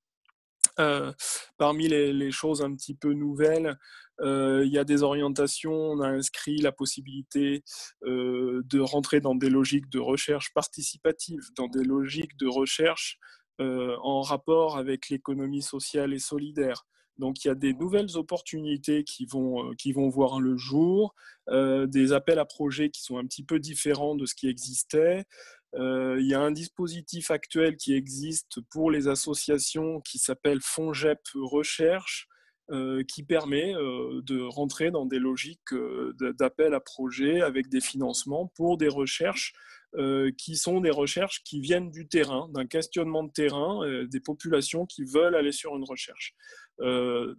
Speaker 9: parmi les choses un petit peu nouvelles, il y a des orientations. On a inscrit la possibilité de rentrer dans des logiques de recherche participative, dans des logiques de recherche en rapport avec l'économie sociale et solidaire. Donc, il y a des nouvelles opportunités qui vont voir le jour, des appels à projets qui sont un petit peu différents de ce qui existait. Il y a un dispositif actuel qui existe pour les associations qui s'appelle FONGEP Recherche, qui permet de rentrer dans des logiques d'appel à projets avec des financements pour des recherches qui sont des recherches qui viennent du terrain, d'un questionnement de terrain, des populations qui veulent aller sur une recherche.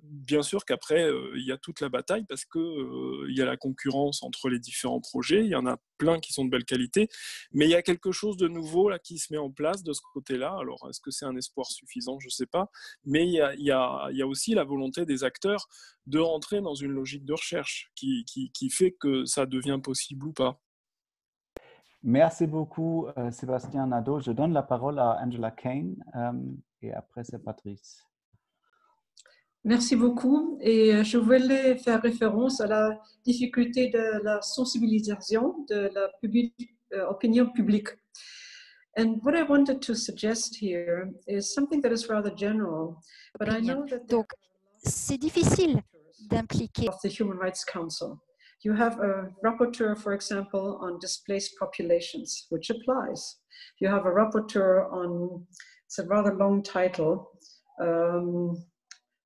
Speaker 9: Bien sûr qu'après, il y a toute la bataille parce qu'il y a la concurrence entre les différents projets, il y en a plein qui sont de belle qualité, mais il y a quelque chose de nouveau là, qui se met en place de ce côté-là. Alors, est-ce que c'est un espoir suffisant? Je ne sais pas, mais il y a aussi la volonté des acteurs de rentrer dans une logique de recherche qui fait que ça devient possible ou pas.
Speaker 2: Merci beaucoup, Sébastien Nadeau. Je donne la parole à Angela Kane et après, c'est Patrice.
Speaker 7: Merci beaucoup. Et je voulais faire référence à la difficulté de la sensibilisation de la opinion publique. And what I wanted to suggest here is something that is rather general, but I know that
Speaker 1: Donc, c'est difficile d'impliquer
Speaker 7: of the Human Rights Council. You have a rapporteur, for example, on displaced populations, which applies. You have a rapporteur on, it's a rather long title.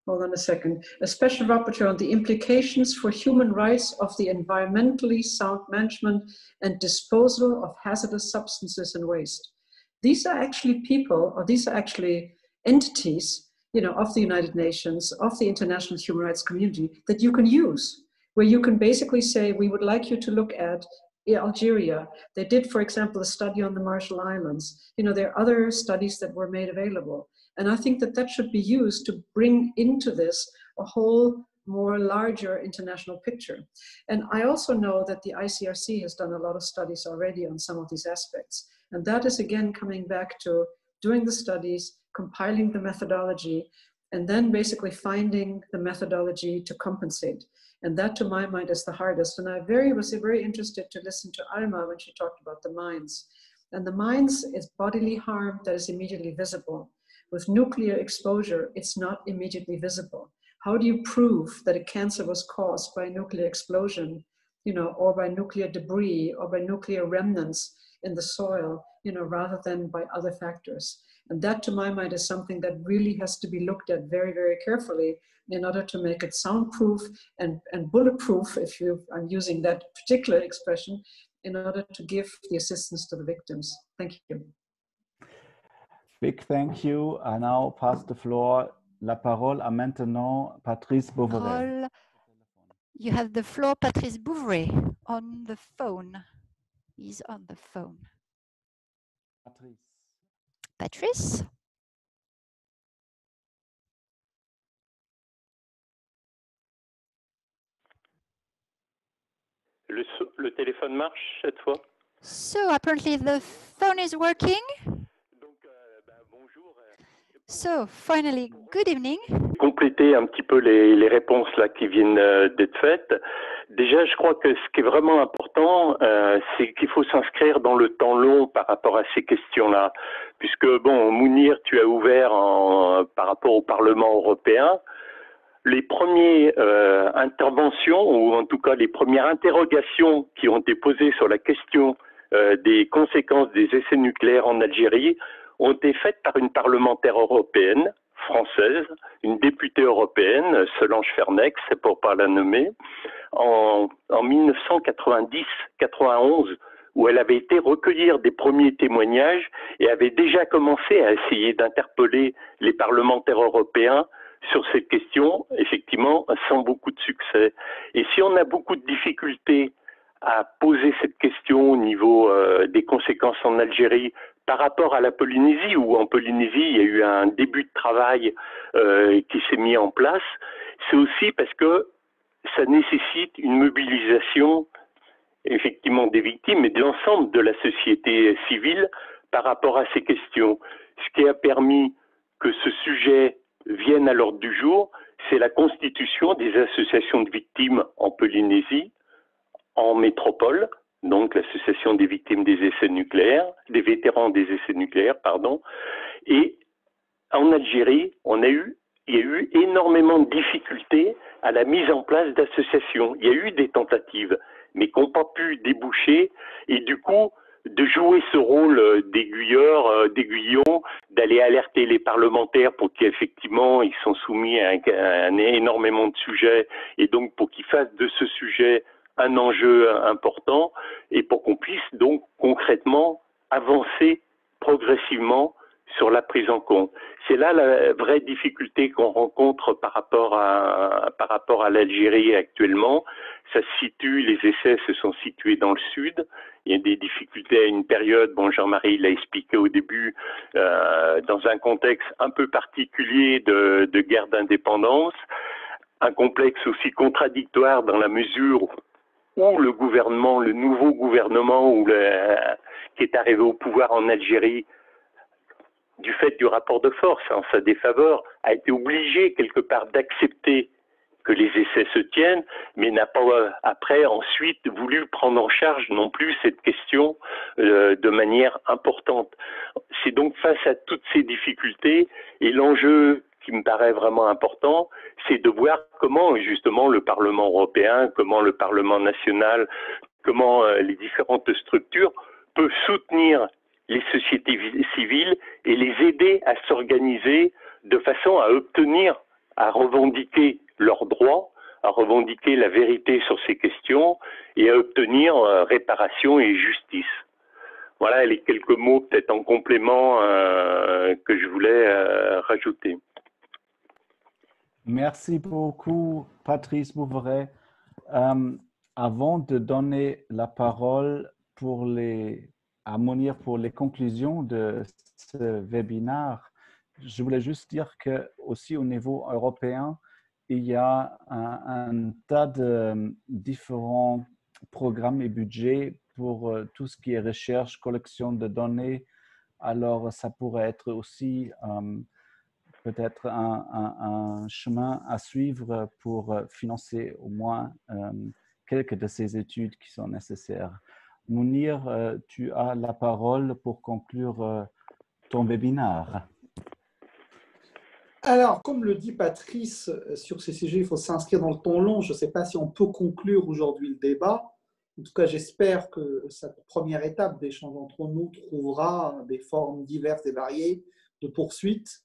Speaker 7: Hold on a second. A special rapporteur on the implications for human rights of the environmentally sound management and disposal of hazardous substances and waste. These are actually people, or these are actually entities, of the United Nations, of the international human rights community that you can use, where you can basically say, we would like you to look at Algeria. They did, for example, a study on the Marshall Islands. There are other studies that were made available. And I think that should be used to bring into this a whole more larger international picture. And I also know that the ICRC has done a lot of studies already on some of these aspects. And that is again coming back to doing the studies, compiling the methodology, and then basically finding the methodology to compensate. And that, to my mind, is the hardest. And I was very interested to listen to Alma when she talked about the mines. And the mines is bodily harm that is immediately visible. With nuclear exposure, it's not immediately visible. How do you prove that a cancer was caused by a nuclear explosion, or by nuclear debris, or by nuclear remnants in the soil, rather than by other factors? And that, to my mind, is something that really has to be looked at very, very carefully in order to make it soundproof and bulletproof, I'm using that particular expression, in order to give the assistance to the victims. Thank you.
Speaker 2: Big thank you. I now pass the floor. La parole à maintenant Patrice Bouveret.
Speaker 1: You have the floor, Patrice Bouveret, on the phone. He's on the phone. Patrice?
Speaker 12: Le téléphone marche cette fois?
Speaker 1: So apparently the phone is working. So finally, good evening.
Speaker 12: Compléter un petit peu les réponses là qui viennent d'être faites. Déjà, je crois que ce qui est vraiment important, c'est qu'il faut s'inscrire dans le temps long par rapport à ces questions-là. Puisque, bon, Mounir, tu as ouvert par rapport au Parlement européen. Les premières interventions, ou en tout cas les premières interrogations qui ont été posées sur la question des conséquences des essais nucléaires en Algérie ont été faites par une parlementaire européenne, française, une députée européenne, Solange Fernex, c'est pour pas la nommer, en 1990-91, où elle avait été recueillir des premiers témoignages et avait déjà commencé à essayer d'interpeller les parlementaires européens sur cette question, effectivement, sans beaucoup de succès. Et si on a beaucoup de difficultés à poser cette question au niveau des conséquences en Algérie par rapport à la Polynésie, où en Polynésie, il y a eu un début de travail qui s'est mis en place, c'est aussi parce que ça nécessite une mobilisation effectivement des victimes et de l'ensemble de la société civile par rapport à ces questions. Ce qui a permis que ce sujet vienne à l'ordre du jour, c'est la constitution des associations de victimes en Polynésie, en métropole, donc l'association des victimes des essais nucléaires, des vétérans des essais nucléaires, pardon, et en Algérie, il y a eu énormément de difficultés à la mise en place d'associations. Il y a eu des tentatives, mais qui n'ont pas pu déboucher, et du coup, de jouer ce rôle d'aiguillon, d'aller alerter les parlementaires pour qu'effectivement ils sont soumis à énormément de sujets, et donc pour qu'ils fassent de ce sujet un enjeu important, et pour qu'on puisse donc concrètement avancer progressivement sur la prise en compte. C'est là la vraie difficulté qu'on rencontre par rapport à l'Algérie actuellement. Ça se situe, les essais se sont situés dans le sud. Il y a des difficultés à une période, bon, Jean-Marie l'a expliqué au début, dans un contexte un peu particulier de guerre d'indépendance, un complexe aussi contradictoire dans la mesure où le gouvernement, le nouveau gouvernement qui est arrivé au pouvoir en Algérie, du fait du rapport de force en sa défaveur, a été obligé quelque part d'accepter que les essais se tiennent, mais n'a pas après ensuite voulu prendre en charge non plus cette question de manière importante. C'est donc face à toutes ces difficultés, et l'enjeu qui me paraît vraiment important, c'est de voir comment justement le Parlement européen, comment le Parlement national, comment les différentes structures peuvent soutenir les sociétés civiles et les aider à s'organiser de façon à obtenir, à revendiquer leurs droits, à revendiquer la vérité sur ces questions et à obtenir réparation et justice. Voilà les quelques mots peut-être en complément que je voulais rajouter.
Speaker 2: Merci beaucoup, Patrice Bouveret. Avant de donner la parole à Mounir pour les conclusions de ce webinaire, je voulais juste dire que aussi au niveau européen, il y a un tas de différents programmes et budgets pour tout ce qui est recherche, collection de données. Alors, ça pourrait être aussi peut-être un chemin à suivre pour financer au moins quelques de ces études qui sont nécessaires. Mounir, tu as la parole pour conclure ton webinaire.
Speaker 3: Alors, comme le dit Patrice, sur ces sujets, il faut s'inscrire dans le temps long. Je ne sais pas si on peut conclure aujourd'hui le débat. En tout cas, j'espère que cette première étape d'échange entre nous trouvera des formes diverses et variées de poursuite.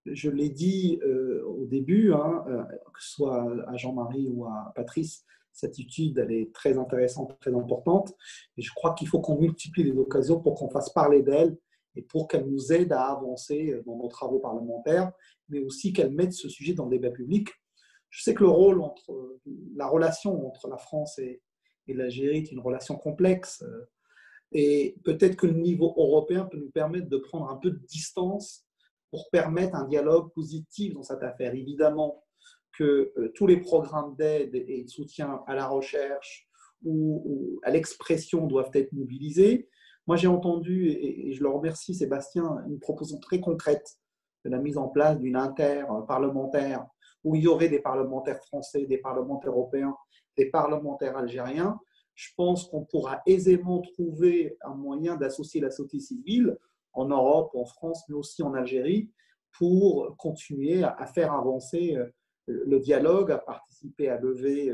Speaker 3: Je l'ai dit au début, que ce soit à Jean-Marie ou à Patrice, cette étude, elle est très intéressante, très importante. Et je crois qu'il faut qu'on multiplie les occasions pour qu'on fasse parler d'elle et pour qu'elle nous aide à avancer dans nos travaux parlementaires, mais aussi qu'elle mette ce sujet dans le débat public. Je sais que la relation entre la France et l'Algérie est une relation complexe. Et peut-être que le niveau européen peut nous permettre de prendre un peu de distance pour permettre un dialogue positif dans cette affaire. Évidemment que tous les programmes d'aide et de soutien à la recherche ou à l'expression doivent être mobilisés. Moi, j'ai entendu, et je le remercie Sébastien, une proposition très concrète de la mise en place d'une interparlementaire où il y aurait des parlementaires français, des parlementaires européens, des parlementaires algériens, je pense qu'on pourra aisément trouver un moyen d'associer la société civile en Europe, en France, mais aussi en Algérie, pour continuer à faire avancer le dialogue, à participer à lever,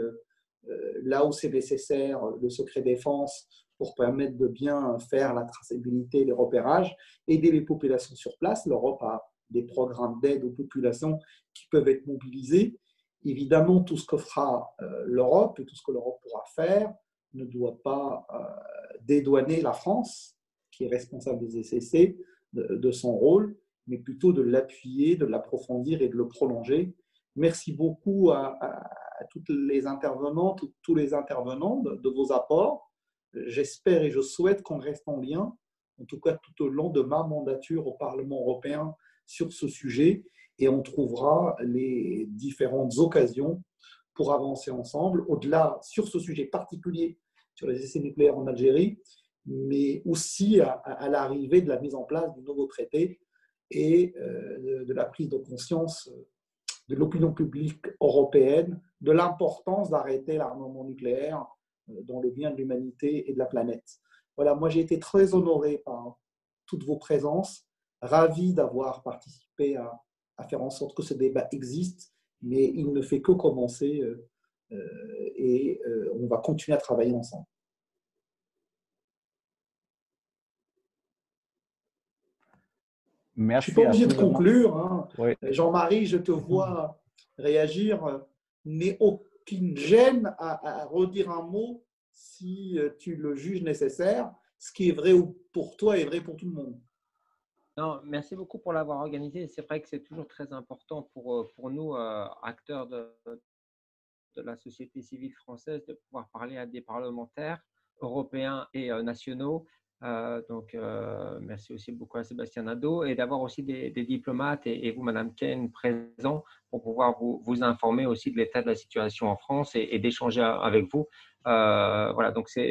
Speaker 3: là où c'est nécessaire, le secret défense pour permettre de bien faire la traçabilité, les repérages, aider les populations sur place. L'Europe a des programmes d'aide aux populations qui peuvent être mobilisés. Évidemment, tout ce que fera l'Europe et tout ce que l'Europe pourra faire ne doit pas dédouaner la France, qui est responsable des CCC, de son rôle, mais plutôt de l'appuyer, de l'approfondir et de le prolonger. Merci beaucoup à toutes les intervenantes, tous les intervenants de vos apports. J'espère et je souhaite qu'on reste en lien, en tout cas tout au long de ma mandature au Parlement européen sur ce sujet, et on trouvera les différentes occasions pour avancer ensemble, au-delà sur ce sujet particulier, sur les essais nucléaires en Algérie, mais aussi à l'arrivée de la mise en place du nouveau traité et de la prise de conscience de l'opinion publique européenne de l'importance d'arrêter l'armement nucléaire dans le bien de l'humanité et de la planète. Voilà, moi j'ai été très honoré par toutes vos présences, ravi d'avoir participé à faire en sorte que ce débat existe, mais il ne fait que commencer et on va continuer à travailler ensemble.
Speaker 2: Merci.
Speaker 3: Je ne suis pas obligé de conclure. Hein.
Speaker 2: Oui.
Speaker 3: Jean-Marie, je te vois réagir. N'aie aucune gêne à redire un mot si tu le juges nécessaire. Ce qui est vrai pour toi est vrai pour tout le monde.
Speaker 4: Non, merci beaucoup pour l'avoir organisé. C'est vrai que c'est toujours très important pour nous, acteurs de la société civile française, de pouvoir parler à des parlementaires européens et nationaux. Donc, merci aussi beaucoup à Sébastien Nadeau et d'avoir aussi des diplomates et vous, Madame Kane, présents pour pouvoir vous informer aussi de l'état de la situation en France et d'échanger avec vous. Voilà, donc ça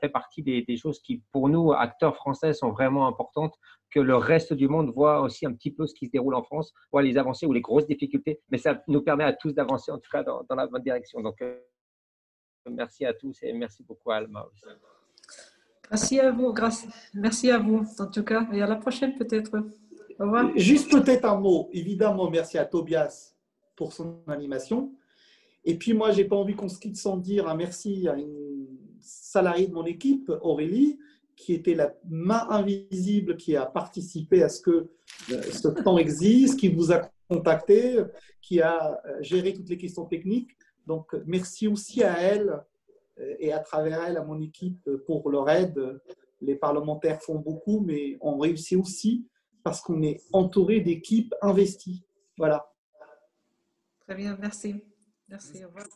Speaker 4: fait partie des choses qui, pour nous, acteurs français, sont vraiment importantes, que le reste du monde voit aussi un petit peu ce qui se déroule en France, voit les avancées ou les grosses difficultés, mais ça nous permet à tous d'avancer, en tout cas, dans la bonne direction. Donc, merci à tous et merci beaucoup à Alma aussi.
Speaker 7: Merci à vous, merci à vous en tout cas, et à la prochaine peut-être. Au revoir.
Speaker 3: Juste peut-être un mot, évidemment, merci à Tobias pour son animation. Et puis moi, je n'ai pas envie qu'on se quitte sans dire un merci à une salariée de mon équipe, Aurélie, qui était la main invisible, qui a participé à ce que ce temps existe, qui vous a contacté, qui a géré toutes les questions techniques. Donc, merci aussi à elle et à travers elle, à mon équipe, pour leur aide. Les parlementaires font beaucoup, mais on réussit aussi parce qu'on est entouré d'équipes investies. Voilà.
Speaker 7: Très bien, merci. Merci, au revoir.